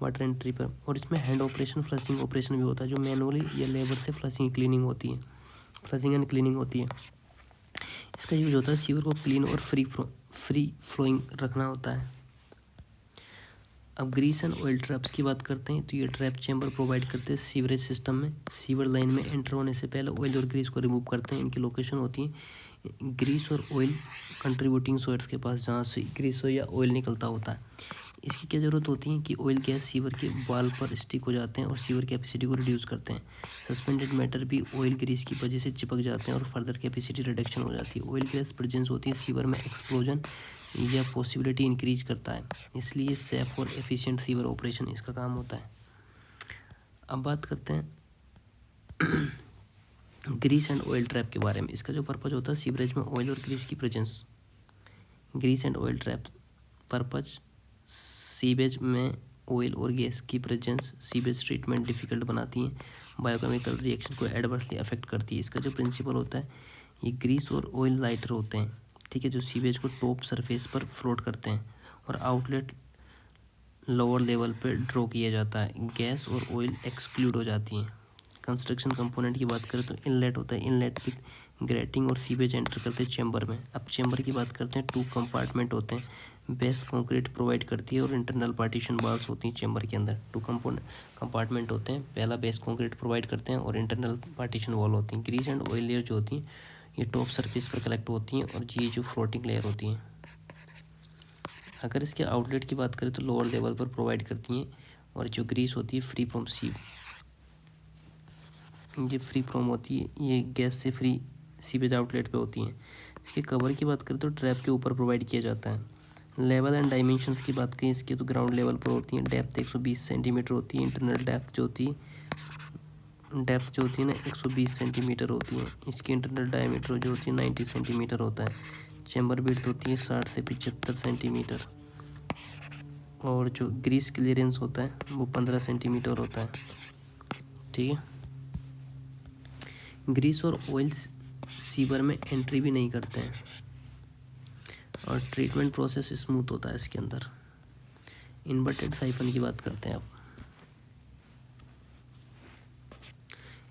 वाटर एंट्री पर। और इसमें हैंड ऑपरेशन फ्लशिंग ऑपरेशन भी होता है, जो मैनुअली या लेबर से फ्लशिंग क्लीनिंग होती है, फ्लशिंग एंड क्लीनिंग होती है। इसका यूज होता है सीवर को क्लीन और फ्री फ्लोइंग रखना होता है। अब ग्रीस एंड ऑयल ट्रैप्स की बात करते हैं, तो ये ट्रैप चैम्बर प्रोवाइड करते हैं सीवरेज सिस्टम में। सीवर लाइन में एंटर होने से पहले ऑयल और ग्रीस को रिमूव करते हैं। इनकी लोकेशन होती है ग्रीस और ऑयल कंट्रीब्यूटिंग सॉइड्स के पास, जहाँ से ग्रीस या ऑयल निकलता होता है। इसकी क्या ज़रूरत होती है कि ऑयल गैस सीवर के वाल पर स्टिक हो जाते हैं और सीवर कैपेसिटी को रिड्यूस करते हैं। सस्पेंडेड मैटर भी ऑयल ग्रीस की वजह से चिपक जाते हैं और फर्दर कैपेसिटी रिडक्शन हो जाती है। ऑयल गैस प्रेजेंस होती है सीवर में एक्सप्लोजन या पॉसिबिलिटी इंक्रीज करता है, इसलिए सेफ और एफिशिएंट सीवर ऑपरेशन इसका काम होता है। अब बात करते हैं ग्रीस एंड ऑयल ट्रैप के बारे में। इसका जो पर्पज होता है सीवरेज में ऑयल और ग्रीस की presence. Grease and oil trap purpose, sewage में ऑयल और गैस की प्रेजेंस सीवेज ट्रीटमेंट डिफ़िकल्ट बनाती है, बायोकेमिकल रिएक्शन को एडवर्सली अफेक्ट करती है। इसका जो प्रिंसिपल होता है, ये ग्रीस और ऑयल लाइटर होते हैं, ठीक है, जो सीवेज को टॉप सरफेस पर फ्लोट करते हैं और आउटलेट लोअर लेवल पर ड्रॉ किया जाता है। गैस और ऑयल एक्सक्लूड हो जाती हैं। कंस्ट्रक्शन कंपोनेंट की बात करें तो इनलेट होता है, इनलेट विथ ग्रेटिंग और सीवेज एंटर करते हैं चैम्बर में। अब चैम्बर की बात करते हैं, 2 कंपार्टमेंट होते हैं, बेस कंक्रीट प्रोवाइड करती है और इंटरनल पार्टीशन वॉल्स होती हैं चैम्बर के अंदर। 2 कंपार्टमेंट होते हैं, पहला बेस कंक्रीट प्रोवाइड करते हैं और इंटरनल पार्टीशन वॉल होती हैं। ग्रीस एंड ऑयल लेयर जो होती हैं, ये टॉप सरफेस पर कलेक्ट होती हैं और ये जो फ्लोटिंग लेयर होती हैं। अगर इसके आउटलेट की बात करें तो लोअर लेवल पर प्रोवाइड करती हैं और जो ग्रीस होती है फ्री फ्रॉम ये फ्री फ्रॉम होती है, ये गैस से फ्री सीवेज आउटलेट पे होती हैं। इसके कवर की बात करें तो ट्रैप के ऊपर प्रोवाइड किया जाता है। लेवल एंड डायमेंशंस की बात करें इसकी तो ग्राउंड लेवल पर होती है, डेप्थ 120 सेंटीमीटर होती है। इंटरनल डेप्थ जो होती है ना 120 सेंटीमीटर होती है। इसकी इंटरनल डायमीटर जो होती है 90 सेंटीमीटर होता है। चैम्बर विड्थ होती है 60 से 75 सेंटीमीटर और जो ग्रीस क्लियरेंस होता है वो 15 सेंटीमीटर होता है, ठीक है। ग्रीस और ऑयल सीवर में एंट्री भी नहीं करते हैं और ट्रीटमेंट प्रोसेस स्मूथ होता है इसके अंदर। इन्वर्टेड साइफन की बात करते हैं अब।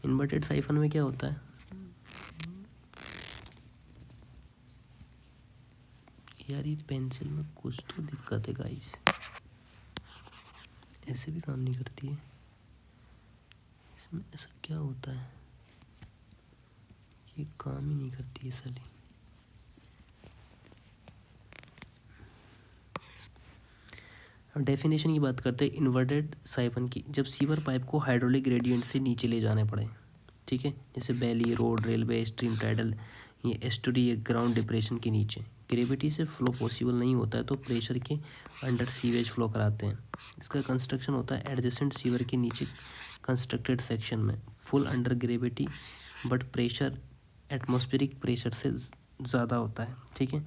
इन्वर्टेड साइफन में क्या होता है, यार ये पेंसिल में कुछ तो दिक्कत है गाइस, ऐसे भी काम नहीं करती है, इसमें ऐसा क्या होता है, ये काम ही नहीं करती है साली। अब डेफिनेशन की बात करते हैं इन्वर्टेड साइफन की। जब सीवर पाइप को हाइड्रोलिक ग्रेडियंट से नीचे ले जाने पड़े, ठीक है, जैसे valley, road, railway, stream, tidal, ये एस्टुरी या ग्राउंड डिप्रेशन के नीचे ग्रेविटी से फ्लो पॉसिबल नहीं होता है तो प्रेशर के अंडर सीवेज फ्लो कराते हैं। इसका कंस्ट्रक्शन होता है एडजेसेंट सीवर के नीचे कंस्ट्रक्टेड सेक्शन में, full under gravity but pressure atmospheric pressure से ज़्यादा होता है, ठीक है।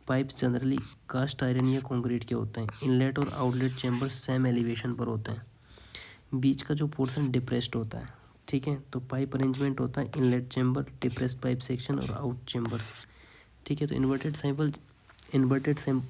पाइप जनरली कास्ट आयरन या कंक्रीट के होते हैं। इनलेट और आउटलेट चैम्बर सेम एलिवेशन पर होते हैं। बीच का जो पोर्शन डिप्रेस्ड होता है, ठीक है। तो पाइप अरेंजमेंट होता है inlet chamber, depressed pipe section और आउट चैम्बर, ठीक है। तो इन्वर्टेड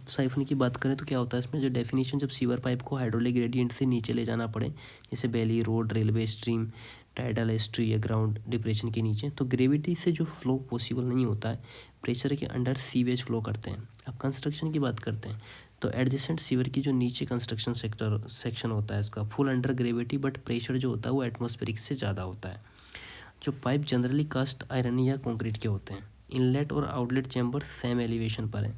साइफन की बात करें तो क्या होता है इसमें, जो डेफिनेशन, जब सीवर पाइप को हाइड्रोलिक ग्रेडियंट से नीचे ले जाना पड़े, जैसे valley, road, railway, stream, tidal, estuary या ग्राउंड डिप्रेशन के नीचे, तो ग्रेविटी से जो फ्लो पॉसिबल नहीं होता है, प्रेशर के अंडर सीवेज फ्लो करते हैं। अब कंस्ट्रक्शन की बात करते हैं तो एडजेसेंट सीवर की जो नीचे कंस्ट्रक्शन सेक्शन होता है इसका full under gravity but pressure जो होता है वो एटमॉस्फेरिक से ज़्यादा होता है। जो पाइप जनरली कास्ट आयरन या कंक्रीट के होते हैं। इनलेट और आउटलेट चैम्बर सेम एलिवेशन पर है,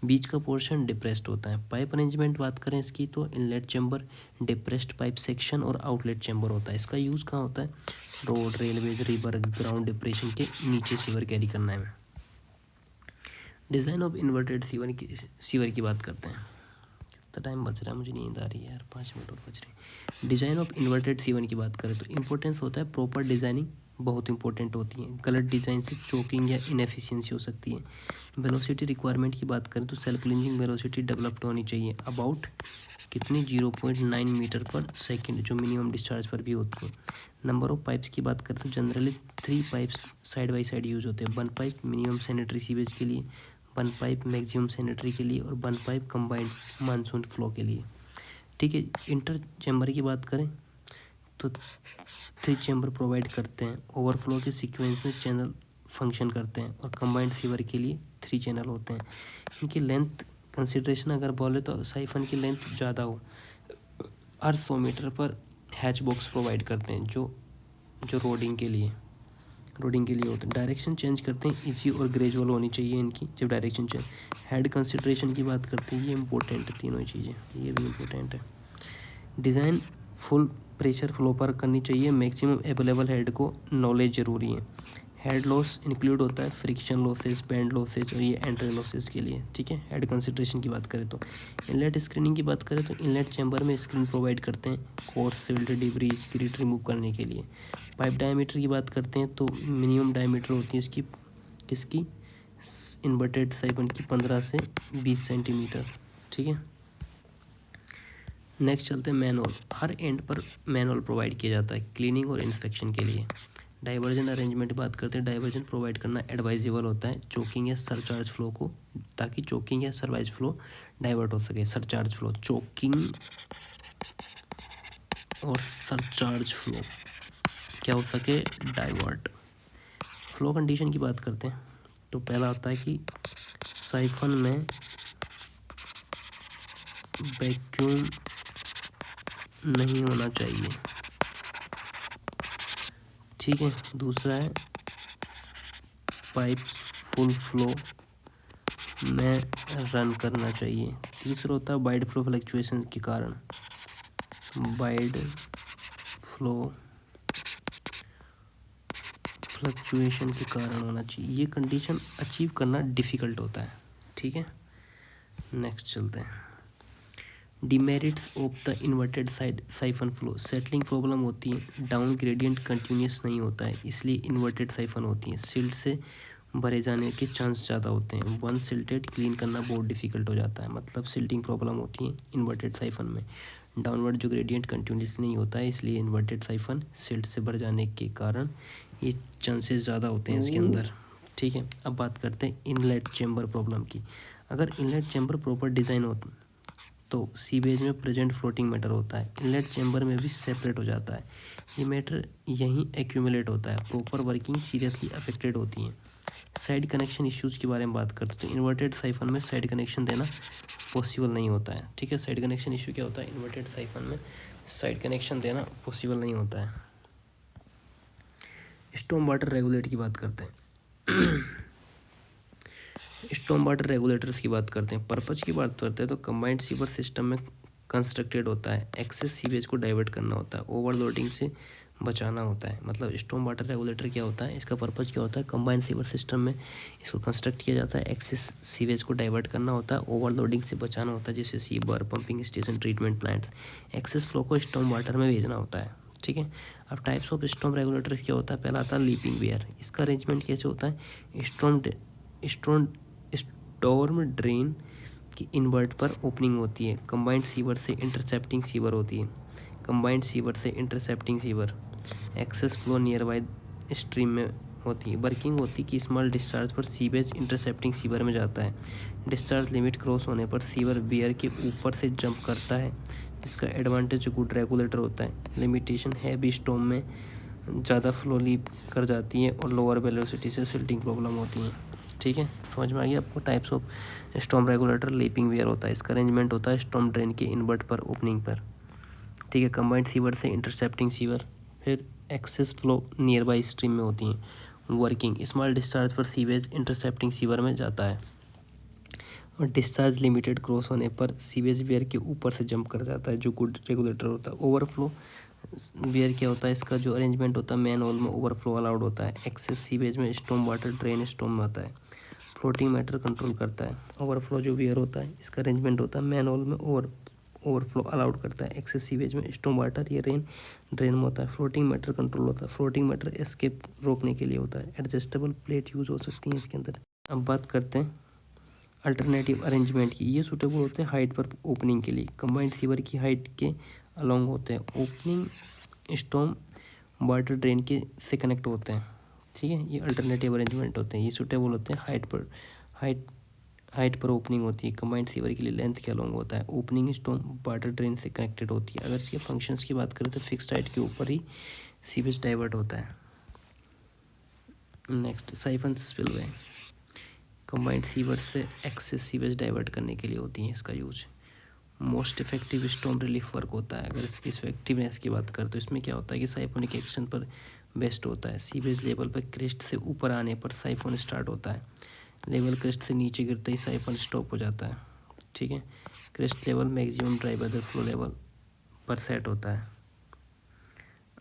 बीच का पोर्शन डिप्रेस्ड होता है। पाइप अरेंजमेंट बात करें इसकी तो inlet chamber, depressed pipe section और आउटलेट चैम्बर होता है। इसका यूज़ कहाँ होता है, road, railways, river, ground depression के नीचे सीवर कैरी करना है। डिज़ाइन ऑफ इन्वर्टेड सीवर की बात करते हैं कितना टाइम बच रहा है, मुझे नींद आ रही है यार, 5 मिनट और बच रहे हैं। डिज़ाइन ऑफ इन्वर्टेड C1 की बात करें तो इंपॉर्टेंस होता है प्रॉपर डिज़ाइनिंग बहुत इंपॉर्टेंट होती है। गलत डिज़ाइन से चोकिंग या इनएफिशिएंसी हो सकती है। वेलोसिटी रिक्वायरमेंट की बात करें तो सेल्फ क्लिंजिंग वेलोसिटी डेवलप्ड होनी चाहिए अबाउट कितनी 0.9 मीटर पर सेकेंड, जो मिनिमम डिस्चार्ज पर भी होती है। नंबर ऑफ पाइप्स की बात करें तो generally 3 pipes side by side use होते हैं। 1 पाइप मिनिमम सैनिटरी सीवेज के लिए, 1 पाइप मैक्सिमम सैनिटरी के लिए और 1 पाइप कंबाइंड मानसून फ्लो के लिए। ठीक है, इंटर चैम्बर की बात करें तो 3 चैम्बर प्रोवाइड करते हैं। ओवरफ्लो के सीक्वेंस में चैनल फंक्शन करते हैं और कंबाइंड सीवर के लिए 3 चैनल होते हैं। इनकी लेंथ कंसिडरेशन अगर बोले तो साइफन की लेंथ ज़्यादा हो, हर 100 मीटर पर हैच बॉक्स प्रोवाइड करते हैं जो रोडिंग के लिए होते हैं। डायरेक्शन चेंज करते हैं, इजी और ग्रेजुअल होनी चाहिए इनकी जब डायरेक्शन चेंज। हेड कंसिडरेशन की बात करते हैं, ये इंपॉर्टेंट है, तीनों चीज़ें ये भी इंपॉर्टेंट है। डिज़ाइन फुल प्रेशर फ्लो पर करनी चाहिए। मैक्सिमम अवेलेबल हेड को नॉलेज ज़रूरी है। हेड लॉस इंक्लूड होता है फ्रिक्शन लॉसेज, बैंड लॉसेज और ये एंट्री लॉसेज के लिए। ठीक है, हेड कंसिडरेशन की बात करें तो इनलेट स्क्रीनिंग की बात करें तो इनलेट चैम्बर में स्क्रीन प्रोवाइड करते हैं coarse silt debris grit remove करने के लिए। पाइप डायमीटर की बात करते हैं तो मिनिमम डायमीटर होती है इसकी किसकी इन्वर्टेड साइफन की 15 से 20 सेंटीमीटर। ठीक है, नेक्स्ट चलते हैं मैनुअल। हर एंड पर मैनुअल प्रोवाइड किया जाता है क्लीनिंग और इंस्पेक्शन के लिए। डाइवर्जन अरेंजमेंट की बात करते हैं, डाइवर्जन प्रोवाइड करना एडवाइजेबल होता है चोकिंग या सरचार्ज फ्लो को, ताकि चोकिंग या सरवाइज फ्लो डाइवर्ट हो सके। सरचार्ज फ्लो, चोकिंग और सरचार्ज फ्लो क्या हो सके, डाइवर्ट। फ्लो कंडीशन की बात करते हैं तो पहला होता है कि साइफन में वैक्यूम नहीं होना चाहिए। ठीक है, दूसरा है पाइप फुल फ्लो में रन करना चाहिए। तीसरा होता है वाइड फ्लो फ्लक्चुएशन के कारण, वाइड फ्लो फ्लक्चुएशन के कारण होना चाहिए। ये कंडीशन अचीव करना डिफ़िकल्ट होता है। ठीक है, नेक्स्ट चलते हैं। Demerits of the inverted siphon flow, settling problem होती है, डाउन ग्रेडियंट कंटिन्यूस नहीं होता है, इसलिए इन्वर्टेड साइफन होती है। सिल्ट से भरे जाने के चांस ज़्यादा होते हैं। वन सिल्टेड क्लीन करना बहुत डिफिकल्ट हो जाता है, मतलब सिल्टिंग प्रॉब्लम होती है इन्वर्टेड साइफन में। डाउनवर्ड जो ग्रेडियंट कंटिन्यूस नहीं होता है, इसलिए इन्वर्टेड साइफन सिल्ट से भर जाने के कारण ये चांसेस ज़्यादा होते हैं इसके अंदर। ठीक है, अब बात करते हैं इनलेट चैम्बर प्रॉब्लम की। अगर इनलेट चैम्बर प्रॉपर डिज़ाइन हो तो सीवेज में प्रेजेंट फ्लोटिंग मैटर होता है, इनलेट चैम्बर में भी सेपरेट हो जाता है। ये मैटर यहीं एक्यूमुलेट होता है, प्रॉपर वर्किंग सीरियसली अफेक्टेड होती हैं। साइड कनेक्शन इश्यूज़ के बारे में बात करते हैं तो इन्वर्टेड साइफन में साइड कनेक्शन देना पॉसिबल नहीं होता है। ठीक है, साइड कनेक्शन इशू क्या होता है, इन्वर्टेड साइफन में साइड कनेक्शन देना पॉसिबल नहीं होता है। स्टॉर्म वाटर रेगुलेटर की बात करते हैं। स्टॉर्म वाटर रेगुलेटर्स की बात करते हैं, पर्पज की बात करते हैं तो कंबाइंड सीवर सिस्टम में कंस्ट्रक्टेड होता है, एक्सेस सीवेज को डाइवर्ट करना होता है, ओवरलोडिंग से बचाना होता है। मतलब स्टॉर्म वाटर रेगुलेटर क्या होता है, इसका पर्पज क्या होता है, कंबाइंड सीवर सिस्टम में इसको कंस्ट्रक्ट किया जाता है, एक्सेस सीवेज को डाइवर्ट करना होता है, ओवरलोडिंग से बचाना होता है, जैसे sewer, pumping station, treatment plants. Excess flow को स्टॉर्म वाटर में भेजना होता है। ठीक है, अब टाइप्स ऑफ स्टॉर्म रेगुलेटर्स क्या होता है, पहला आता है लीपिंग वेयर। इसका अरेंजमेंट कैसे होता है, स्टॉर्म ड्रेन की इन्वर्ट पर ओपनिंग होती है, कंबाइंड सीवर से इंटरसेप्टिंग सीवर होती है, कंबाइंड सीवर से intercepting sewer, excess flow nearby stream में होती है। वर्किंग होती है कि स्मॉल डिस्चार्ज पर सीवेज इंटरसेप्टिंग सीवर में जाता है, डिस्चार्ज लिमिट क्रॉस होने पर सीवर बियर के ऊपर से जंप करता है, जिसका एडवांटेज गुड रेगुलेटर होता है। लिमिटेशन है भी स्टॉर्म में ज़्यादा फ्लो लीप कर जाती है और लोअर वेलोसिटी से सिल्टिंग प्रॉब्लम होती है। ठीक है, समझ में आ गया आपको। Types of storm regulator, leaping weir होता है, इसका अरेंजमेंट होता है स्टॉर्म ड्रेन के इन्वर्ट पर ओपनिंग पर। ठीक है, कंबाइंड सीवर से इंटरसेप्टिंग सीवर, फिर excess flow nearby stream में होती हैं। वर्किंग स्मॉल डिस्चार्ज पर सीवेज इंटरसेप्टिंग सीवर में जाता है और डिस्चार्ज लिमिटेड क्रॉस होने पर सीवेज वेयर के ऊपर से जंप कर जाता है, जो गुड रेगुलेटर होता है। ओवरफ्लो वेयर क्या होता है, इसका जो अरेंजमेंट होता है मैन होल में ओवरफ्लो अलाउड होता है, एक्सेस सीवेज में स्टॉर्म वाटर ड्रेन स्टॉर्म में आता है, फ्लोटिंग मैटर कंट्रोल करता है। ओवरफ्लो जो वेयर होता है, इसका अरेंजमेंट होता है मैन होल में ओवरफ्लो अलाउड करता है। एक्सेस सीवेज में स्टॉर्म वाटर या रेन ड्रेन में होता है। फ्लोटिंग मैटर कंट्रोल होता है। फ्लोटिंग मैटर एस्केप रोकने के लिए होता है। एडजस्टेबल प्लेट यूज़ हो सकती है इसके अंदर। अब बात करते हैं अल्टरनेटिव अरेंजमेंट की। ये सूटेबल होते हैं हाइट पर ओपनिंग के लिए। कंबाइंड सीवर की हाइट के अलॉन्ग होते हैं। ओपनिंग स्टॉर्म वाटर ड्रेन के से कनेक्ट होते हैं, ठीक है। ये अल्टरनेटिव अरेंजमेंट होते हैं। ये सूटेबल होते हैं हाइट पर ओपनिंग होती है। कंबाइंड सीवर के लिए लेंथ के अलॉन्ग होता है। ओपनिंग स्टॉर्म वाटर ड्रेन से कनेक्टेड होती है। अगर इसके फंक्शंस की बात करें तो फिक्स्ड हाइट के ऊपर ही सीवेज डाइवर्ट होता है। Next siphon spillway. Combined sewer से एक्सेस सीवेज डाइवर्ट करने के लिए होती है इसका use. Most effective storm relief work होता है। अगर इसकी इफेक्टिवनेस की बात करें तो इसमें क्या होता है कि साइफोनिक एक्शन पर बेस्ट होता है। सीवेज लेवल पर क्रेस्ट से ऊपर आने पर साइफोन स्टार्ट होता है। लेवल क्रेस्ट से नीचे गिरते ही साइफोन स्टॉप हो जाता है, ठीक है। Crest level maximum dry weather flow level पर सेट होता है।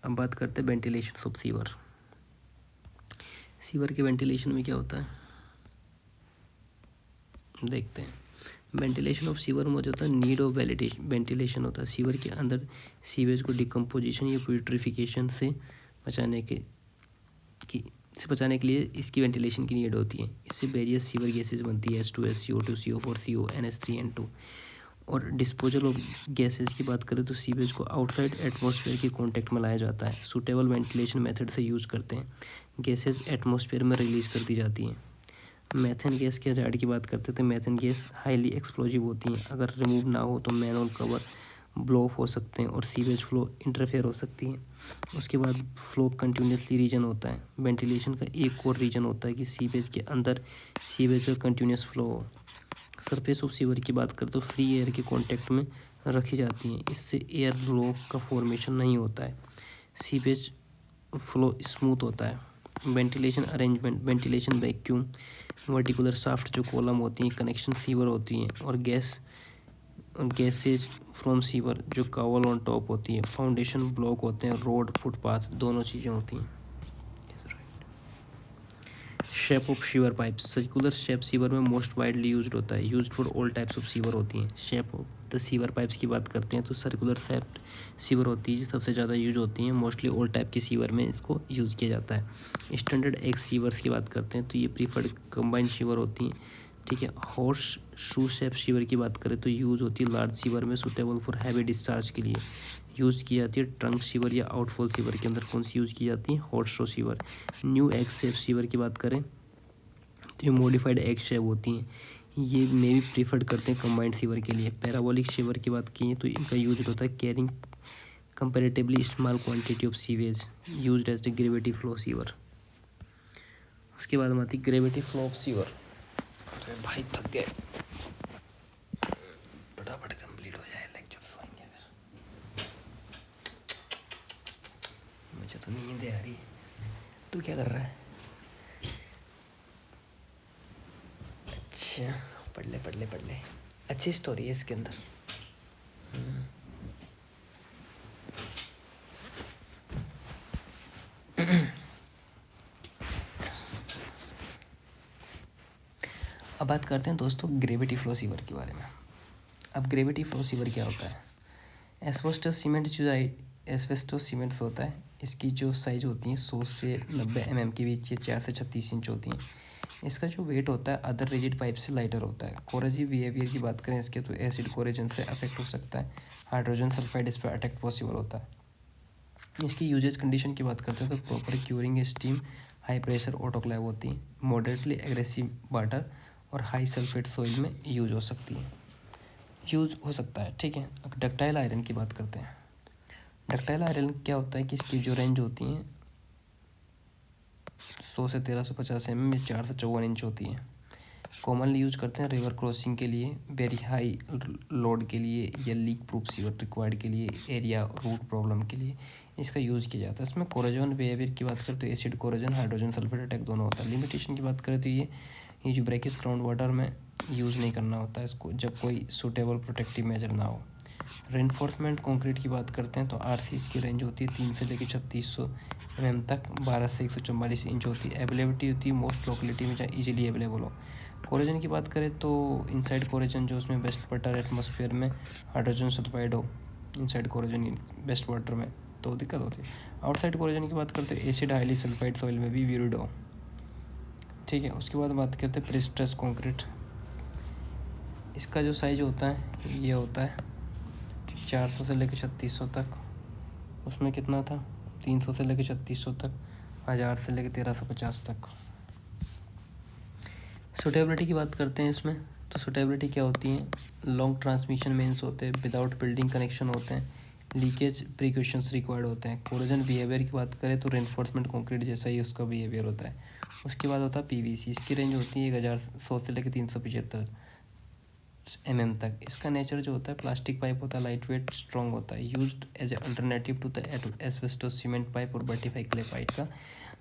अब बात करते हैं वेंटिलेशन ऑफ सीवर। सीवर के वेंटिलेशन में क्या होता है देखते हैं। वेंटिलेशन ऑफ सीवर में जो होता है नीड ऑफ वेंटिलेशन होता है। सीवर के अंदर सीवेज को डिकम्पोजिशन या प्यूट्रिफिकेशन से बचाने के लिए इसकी वेंटिलेशन की नीड होती है। इससे वेरियस सीवर गैसेज बनती है। H2S, CO2, CO4, CO, NH3, N2। और डिस्पोजल ऑफ गैसेज की बात करें तो सीवेज को आउटसाइड एटमॉस्फेयर के कॉन्टैक्ट में लाया जाता है। सूटेबल वेंटिलेशन मेथड से यूज़ करते हैं। गैसेज एटमॉस्फेयर में रिलीज कर दी जाती हैं। मैथेन गैस के हजार्ड की बात करते थे। मैथेन गैस हाईली एक्सप्लोजिव होती हैं। अगर रिमूव ना हो तो मैनहोल कवर ब्लो हो सकते हैं और सीवेज फ्लो इंटरफेयर हो सकती है। उसके बाद फ्लो कंटिन्यूसली रीजन होता है। वेंटिलेशन का एक और रीजन होता है कि सीवेज के अंदर सीवेज का कंटिन्यूस फ्लो हो। सरफेस ऑफ सीवर की बात करें तो फ्री एयर के कांटेक्ट में रखी जाती हैं। इससे एयर लॉक का फॉर्मेशन नहीं होता है। सीवेज फ्लो स्मूथ होता है। Ventilation arrangement, ventilation vacuum, वर्टिकुलर shaft जो कॉलम होती हैं, कनेक्शन सीवर होती हैं और गैसेज फ्रॉम सीवर जो कावल ऑन टॉप होती है। फाउंडेशन ब्लॉक होते हैं। रोड फुटपाथ दोनों चीज़ें होती हैं। Shape of sewer pipe. Circular shape sewer में मोस्ट वाइडली यूज्ड होता है। Used for all types of sewer होती हैं। Shape of the sewer pipes की बात करते हैं तो सर्कुलर शेप सीवर होती है जो सबसे ज़्यादा यूज होती हैं। मोस्टली ऑल टाइप की सीवर में इसको यूज़ किया जाता है। स्टैंडर्ड एक्स सीवर्स की बात करते हैं तो ये प्रीफर्ड कंबाइंड सीवर होती हैं, ठीक है। हॉर्स शू शेप सीवर की बात करें तो यूज़ होती है लार्ज सीवर में, सुटेबल फॉर हैवी डिस्चार्ज के लिए यूज़ की जाती है। ट्रंक सीवर या आउटफॉल सीवर के अंदर कौन सी यूज़ की जाती है, horse show sewer. New egg shape sewer की बात करें तो ये मॉडिफाइड एग शेप होती हैं। ये मे भी प्रीफर्ड करते हैं कंबाइंड सीवर के लिए। पैराबोलिक सीवर की बात की तो इनका यूज होता है carrying comparatively small quantity of sewage used as the gravity flow sewer. उसके बाद आती ग्रेविटी फ्लो ऑफ सीवर। अरे भाई थक गए, फटाफट कंप्लीट हो जाए लेक्चर, सोएंगे फिर। मुझे तो नींद आ रही। तू क्या कर रहा है? अच्छा पढ़ ले अच्छी स्टोरी है इसके अंदर। अब बात करते हैं दोस्तों ग्रेविटी फ्लो सीवर के बारे में। अब ग्रेविटी फ्लो सीवर क्या होता है? एस्बेस्टोस सीमेंट्स होता है। इसकी जो साइज़ होती है 100 से 90 mm के बीच, 4 से 36 इंच होती हैं। इसका जो वेट होता है अदर रिजिड पाइप से लाइटर होता है। कोरोसिव बिहेवियर की बात करें इसके तो एसिड कोरोजन से अफेक्ट हो सकता है। हाइड्रोजन सल्फाइड इस पर अटैक पॉसिबल होता है। इसकी यूजेज कंडीशन की बात करते हैं तो proper curing steam, high pressure autoclave होती है। मॉडरेटली एग्रेसिव वाटर और हाई सल्फेट सॉइल में यूज हो सकता है, ठीक है। डक्टाइल आयरन की बात करते हैं। डक्टाइल आयरन क्या होता है कि इसकी जो रेंज होती है 100 से 1350 mm में 4 से 54 इंच होती है। कॉमनली यूज करते हैं रिवर क्रॉसिंग के लिए, वेरी हाई लोड के लिए या लीक प्रूफ सीवर रिक्वायर्ड के लिए, एरिया रूट प्रॉब्लम के लिए इसका यूज़ किया जाता है। इसमें कोरोजन बिहेवियर की बात करें तो acid corrosion, hydrogen sulphate attack दोनों होता है। लिमिटेशन की बात करें तो ये जो ब्रैकेट्स ग्राउंड वाटर में यूज़ नहीं करना होता है इसको जब कोई सूटेबल प्रोटेक्टिव मेजर ना हो। रेनफोर्समेंट कंक्रीट की बात करते हैं तो RCs की रेंज होती है 3 से लेकर 3600 mm तक, 12 से 144 इंच होती है। अवेलेबिलिटी होती है मोस्ट लोकेलिटी में जहाँ ईजिली अवेलेबल हो। कोरोजन की बात करें तो इनसाइड कोरोजन जो उसमें बेस्ट वाटर एटमॉस्फेयर में हाइड्रोजन सल्फाइड हो इनसाइड कोरोजन बेस्ट वाटर में तो दिक्कत होती है। आउटसाइड कोरोजन की बात करते हैं एसिड हाईली सल्फाइड सॉइल में भी विरुड हो, ठीक है। उसके बाद बात करते हैं प्रीस्ट्रेस कंक्रीट। इसका जो साइज होता है ये होता है 400 से लेकर 3600 तक। उसमें कितना था 300 से लेकर 3600 तक, 1000 से लेकर 1350 तक। सूटेबिलिटी की बात करते हैं इसमें, तो सूटेबिलिटी क्या होती है, लॉन्ग ट्रांसमिशन मेंस होते हैं, विदाउट बिल्डिंग कनेक्शन होते हैं, लीकेज प्रिकॉशंस रिक्वायर्ड होते हैं। कोरोजन बिहेवियर की बात करें तो रेनफोर्समेंट कंक्रीट जैसा ही उसका बिहेवियर होता है। उसके बाद होता है पीवीसी। इसकी रेंज होती है 1100 से लेकर 375 mm तक। इसका नेचर जो होता है प्लास्टिक पाइप होता है, लाइट वेट स्ट्रॉन्ग होता है, used as a alternative to the asbestos cement pipe और बटरफ्लाई क्ले पाइप का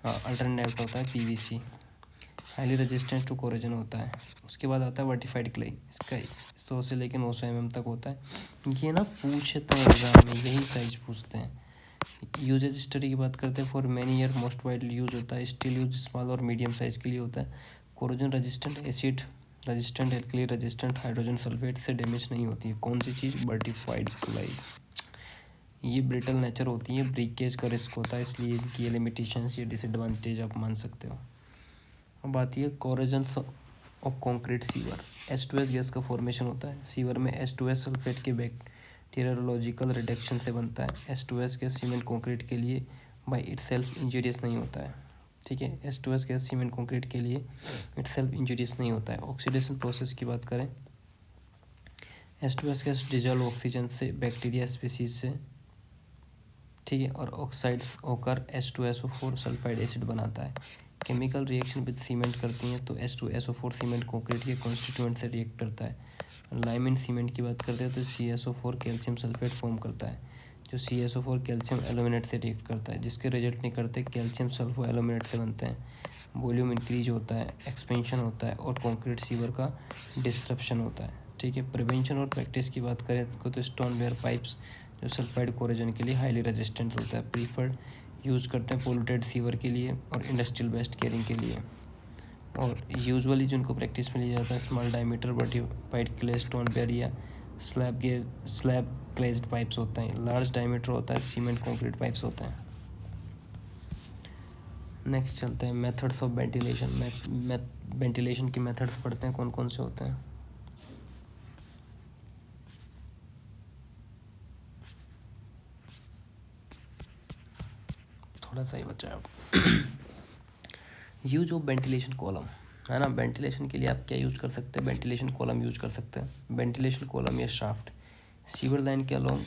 अल्टरनेटिव होता है PVC. Highly resistant to corrosion होता है। उसके बाद आता है वर्टिफाइड क्ले। इसका 100 से लेकर 900 mm तक होता है। ये ना पूछते हैं एग्जाम में, यही साइज पूछते हैं। यूजेज स्टडी की बात करते हैं, for many year most widely use होता है, स्टील यूज स्मॉल और मीडियम साइज के लिए होता है। Corrosion resistant, acid resistant, alkali resistant, hydrogen sulphate से डैमेज नहीं होती है। कौन सी चीज़, वर्टिफाइड क्ले। ये ब्रिटल नेचर होती है, ब्रेकेज का रिस्क होता है, इसलिए इनकी लिमिटेशंस या डिसएडवांटेज आप मान सकते हो। अब आती है corrosion of concrete sewer. H2S gas का फॉर्मेशन होता है। सीवर में H2S सल्फेट के बैक्टीरियोलॉजिकल रिडक्शन से बनता है। H2S गैस सीमेंट कंक्रीट के लिए बाय इटसेल्फ इंजूरियस नहीं होता है, ठीक है। H2S गैस सीमेंट कंक्रीट के लिए इटसेल्फ इंजूरियस नहीं होता है। ऑक्सीडेशन प्रोसेस की बात करें, H2S गैस डिजॉल्व ऑक्सीजन से बैक्टीरिया स्पीसीज से, ठीक है, और ऑक्साइड्स होकर H2SO4 सल्फाइड एसिड बनाता है। केमिकल रिएक्शन विद सीमेंट करती हैं तो H2SO4 सीमेंट कंक्रीट के कॉन्स्टिट्यूएंट से रिएक्ट करता है। लाइमिन सीमेंट की बात करते हैं तो CSO4 कैल्शियम सल्फेट फॉर्म करता है, जो CSO4 कैल्शियम एल्यूमिनेट से रिएक्ट करता है, जिसके रिजल्ट निकलते कैल्शियम सल्फो एल्यूमिनेट से बनते हैं। वॉल्यूम इंक्रीज होता है, एक्सपेंशन होता है और कंक्रीट सीवर का डिस्ट्रप्शन होता है, ठीक है। प्रिवेंशन और प्रैक्टिस की बात करें तो स्टोन वेयर पाइप्स जो सल्फाइड कोरोजन के लिए हाईली रेजिस्टेंट होता है, प्रीफर्ड यूज़ करते हैं पोल्यूटेड सीवर के लिए और इंडस्ट्रियल वेस्ट केयरिंग के लिए। और यूजुअली जिनको प्रैक्टिस में लिया जाता है small diameter vitrified clay stoneware या स्लैब ग्लेज्ड पाइप्स होते हैं। लार्ज डायमीटर होता है सीमेंट कंक्रीट पाइप्स होते हैं। नेक्स्ट चलते हैं मेथड्स ऑफ वेंटिलेशन। वेंटिलेशन की मेथड्स पढ़ते हैं, कौन कौन से होते हैं। थोड़ा सा ही बचा है। यूज ऑफ वेंटिलेशन कॉलम, है ना। वेंटिलेशन के लिए आप क्या यूज़ कर सकते हैं, वेंटिलेशन कॉलम यूज़ कर सकते हैं। वेंटिलेशन कॉलम या शाफ्ट सीवर लाइन के अलोंग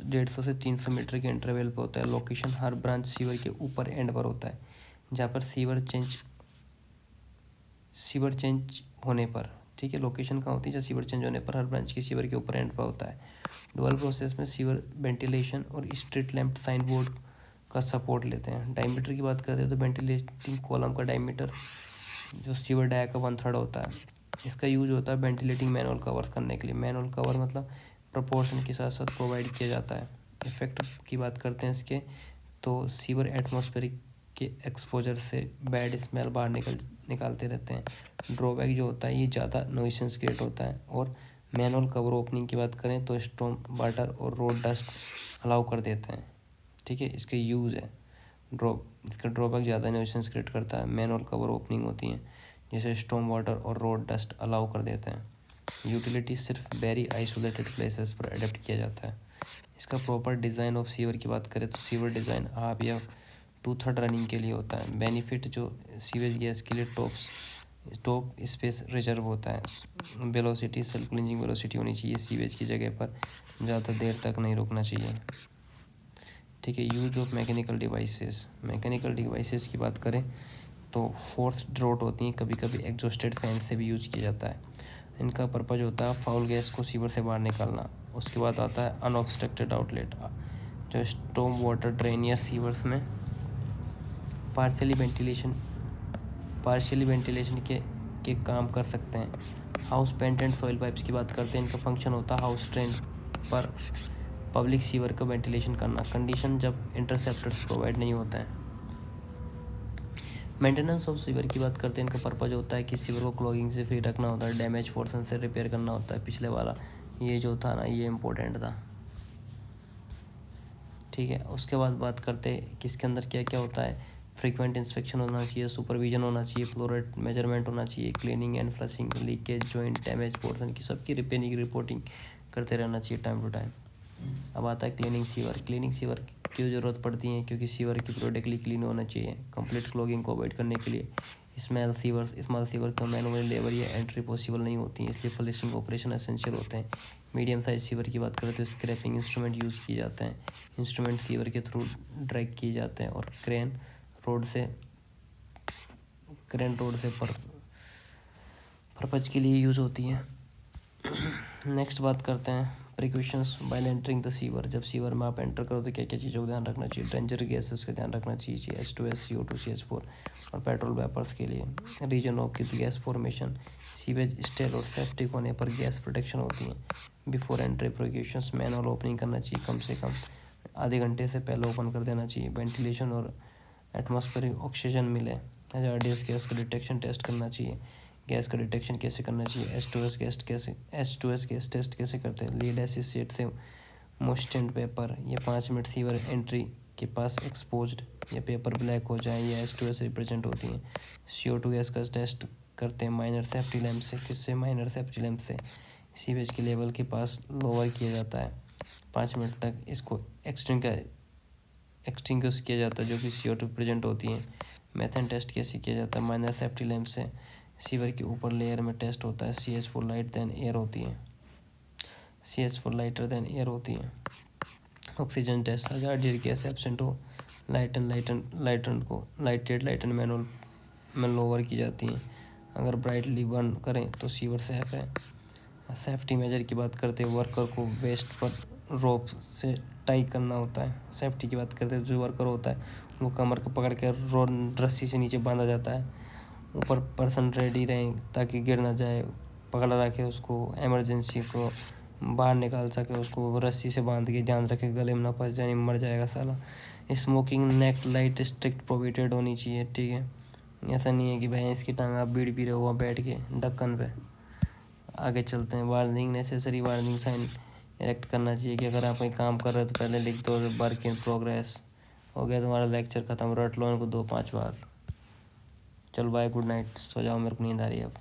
150 से 300 मीटर के इंटरवल पे होता है। लोकेशन हर ब्रांच सीवर के ऊपर एंड पर होता है, जहाँ पर सीवर चेंज होने पर, ठीक है। लोकेशन कहाँ होती है, जहाँ सीवर चेंज होने पर हर ब्रांच की सीवर के ऊपर एंड पर होता है। डुअल प्रोसेस में सीवर वेंटिलेशन और स्ट्रीट लैंप साइन बोर्ड का सपोर्ट लेते हैं। डायमीटर की बात करते हैं तो वेंटिलेटिंग कॉलम का डायमीटर जो सीवर डाया का 1/3 होता है। इसका यूज होता है वेंटिलेटिंग मैनुअल कवर्स करने के लिए। मैनुअल कवर मतलब प्रोपोर्शन के साथ साथ प्रोवाइड किया जाता है। इफेक्ट की बात करते हैं इसके, तो सीवर एटमॉस्फेरिक के एक्सपोजर से बैड स्मेल बाहर निकालते रहते हैं। ड्रॉबैक जो होता है ये ज़्यादा नॉइसेंस क्रिएट होता है। और मैनुअल कवर ओपनिंग की बात करें तो स्टॉर्म वाटर और रोड डस्ट अलाउ कर देते हैं, ठीक है। इसके यूज़ है इसका ड्रॉबैक ज़्यादा नॉइसेंस क्रिएट करता है। मैनुअल कवर ओपनिंग होती हैं जैसे स्टॉर्म वाटर और रोड डस्ट अलाउ कर देते हैं। यूटिलिटी सिर्फ वेरी आइसोलेटेड प्लेसेस पर अडेप्ट किया जाता है। इसका प्रॉपर डिज़ाइन ऑफ सीवर की बात करें तो सीवर डिज़ाइन हाफ या 2/3 रनिंग के लिए होता है। बेनिफिट जो सीवेज गैस के लिए टॉप स्पेस रिजर्व होता है। वेलोसिटी सेल्फ क्लींजिंग वेलोसिटी होनी चाहिए। सीवेज की जगह पर ज़्यादा देर तक नहीं रुकना चाहिए, ठीक है। यूज ऑफ मैकेनिकल डिवाइसेस की बात करें तो फोर्स ड्रॉट होती हैं, कभी कभी एग्जॉस्टेड फैन से भी यूज़ किया जाता है। इनका पर्पज़ होता है फाउल गैस को सीवर से बाहर निकालना। उसके बाद आता है अनऑब्स्ट्रक्टेड आउटलेट, जो स्टॉर्म वाटर ड्रेन या सीवर्स में पार्शियली वेंटिलेशन के काम कर सकते हैं। House paint and soil pipes की बात करते हैं, इनका फंक्शन होता है हाउस ड्रेन पर पब्लिक सीवर का वेंटिलेशन करना, कंडीशन जब इंटरसेप्टर्स प्रोवाइड नहीं होता है। मेंटेनेंस ऑफ सीवर की बात करते हैं, इनका पर्पज होता है कि सीवर को क्लॉगिंग से फ्री रखना होता है, डैमेज पोर्शन से रिपेयर करना होता है। पिछले वाला ये जो था ना, ये इम्पोर्टेंट था, ठीक है। उसके बाद बात करते हैं कि इसके अंदर क्या क्या होता है। फ्रीक्वेंट इंस्पेक्शन होना चाहिए, सुपरविजन होना चाहिए, फ्लो रेट मेजरमेंट होना चाहिए, cleaning and flushing, leakage, joint, damage portion की सबकी रिपेयरिंग रिपोर्टिंग करते रहना चाहिए टाइम टू टाइम। अब आता है क्लीनिंग सीवर। क्लीनिंग सीवर क्यों ज़रूरत पड़ती है, क्योंकि सीवर की प्रोडक्टली क्लीन होना चाहिए कंप्लीट क्लॉगिंग को अवॉइड करने के लिए। स्मॉल सीवर का मैनुअल लेबर या एंट्री पॉसिबल नहीं होती है, इसलिए फ्लशिंग ऑपरेशन एसेंशियल होते हैं। मीडियम साइज सीवर की बात करें तो स्क्रैपिंग इंस्ट्रूमेंट यूज़ किए जाते हैं। इंस्ट्रूमेंट सीवर के थ्रू ड्रैग किए जाते हैं और क्रेन रोड से पर्पज के लिए यूज़ होती है। नेक्स्ट बात करते हैं precautions while entering the sewer. जब सीवर में आप एंटर करो तो क्या क्या चीज़ों का ध्यान रखना चाहिए। डेंजर गैसेस का ध्यान रखना चाहिए, H2S, CO2, CH4 और पेट्रोल वेपर्स के लिए। रीजन ऑफ की गैस फॉर्मेशन, सीवेज स्टेल और सेप्टिक होने पर गैस प्रोटेक्शन होती है। Before entry precautions, manual opening करना चाहिए, कम से कम आधे घंटे से पहले ओपन कर देना चाहिए। वेंटिलेशन और एटमॉस्फेरिक ऑक्सीजन मिले। हजार्डियस गैस का डिटेक्शन टेस्ट करना चाहिए। गैस का डिटेक्शन कैसे करना चाहिए, H2S गैस टेस्ट कैसे करते हैं। लीड एसोसिएट से मोस्टेंट पेपर, ये 5 मिनट सीवर एंट्री के पास एक्सपोज्ड या पेपर ब्लैक हो जाए, ये H2S रिप्रेजेंट होती हैं। CO2 गैस का टेस्ट करते हैं माइनर सेफ्टी लैम्प से। किससे, माइनर सेफ्टी लैम्प से। सीवेज के लेवल के पास लोअर किया जाता है 5 मिनट तक, इसको एक्सटिंग्विश किया जाता है जो कि CO2 प्रेजेंट होती है। मेथन टेस्ट कैसे किया जाता है, माइनर सेफ्टी लैम्प से। सीवर के ऊपर लेयर में टेस्ट होता है, CH4 लाइट देन एयर होती है, CH4 लाइटर देन एयर होती है। Oxygen test, hazardous gas absent हो, लाइटेड मैनुअल में लोअर की जाती हैं। अगर ब्राइटली बर्न करें तो सीवर सेफ है। सेफ्टी मेजर की बात करते हैं, वर्कर को वेस्ट पर रोप से टाई करना होता है। सेफ्टी की बात करते हैं, जो वर्कर होता है वो कमर को पकड़ के रस्सी से नीचे बांधा जाता है। ऊपर पर्सन रेडी रहें ताकि गिर ना जाए, पकड़ रखे उसको, इमरजेंसी को बाहर निकाल सके, उसको रस्सी से बांध के ध्यान रखे गले में ना फंस जाए, मर जाएगा साला। स्मोकिंग नेक लाइट स्ट्रिक्ट प्रोहिबिटेड होनी चाहिए, ठीक है। ऐसा नहीं है कि भैंस की टांग आप बीड़ी पी रहे हो वहाँ बैठ के ढक्कन पे। आगे चलते हैं, warning, necessary warning sign erect करना चाहिए कि अगर आप कोई काम कर रहे हो तो पहले लिख दो वर्क इन प्रोग्रेस। हो गया तुम्हारा लेक्चर ख़त्म, रट लो इनको 2-5 बार। चल बाय, गुड नाइट, सो जाओ, मेरे को नींद आ रही है अब।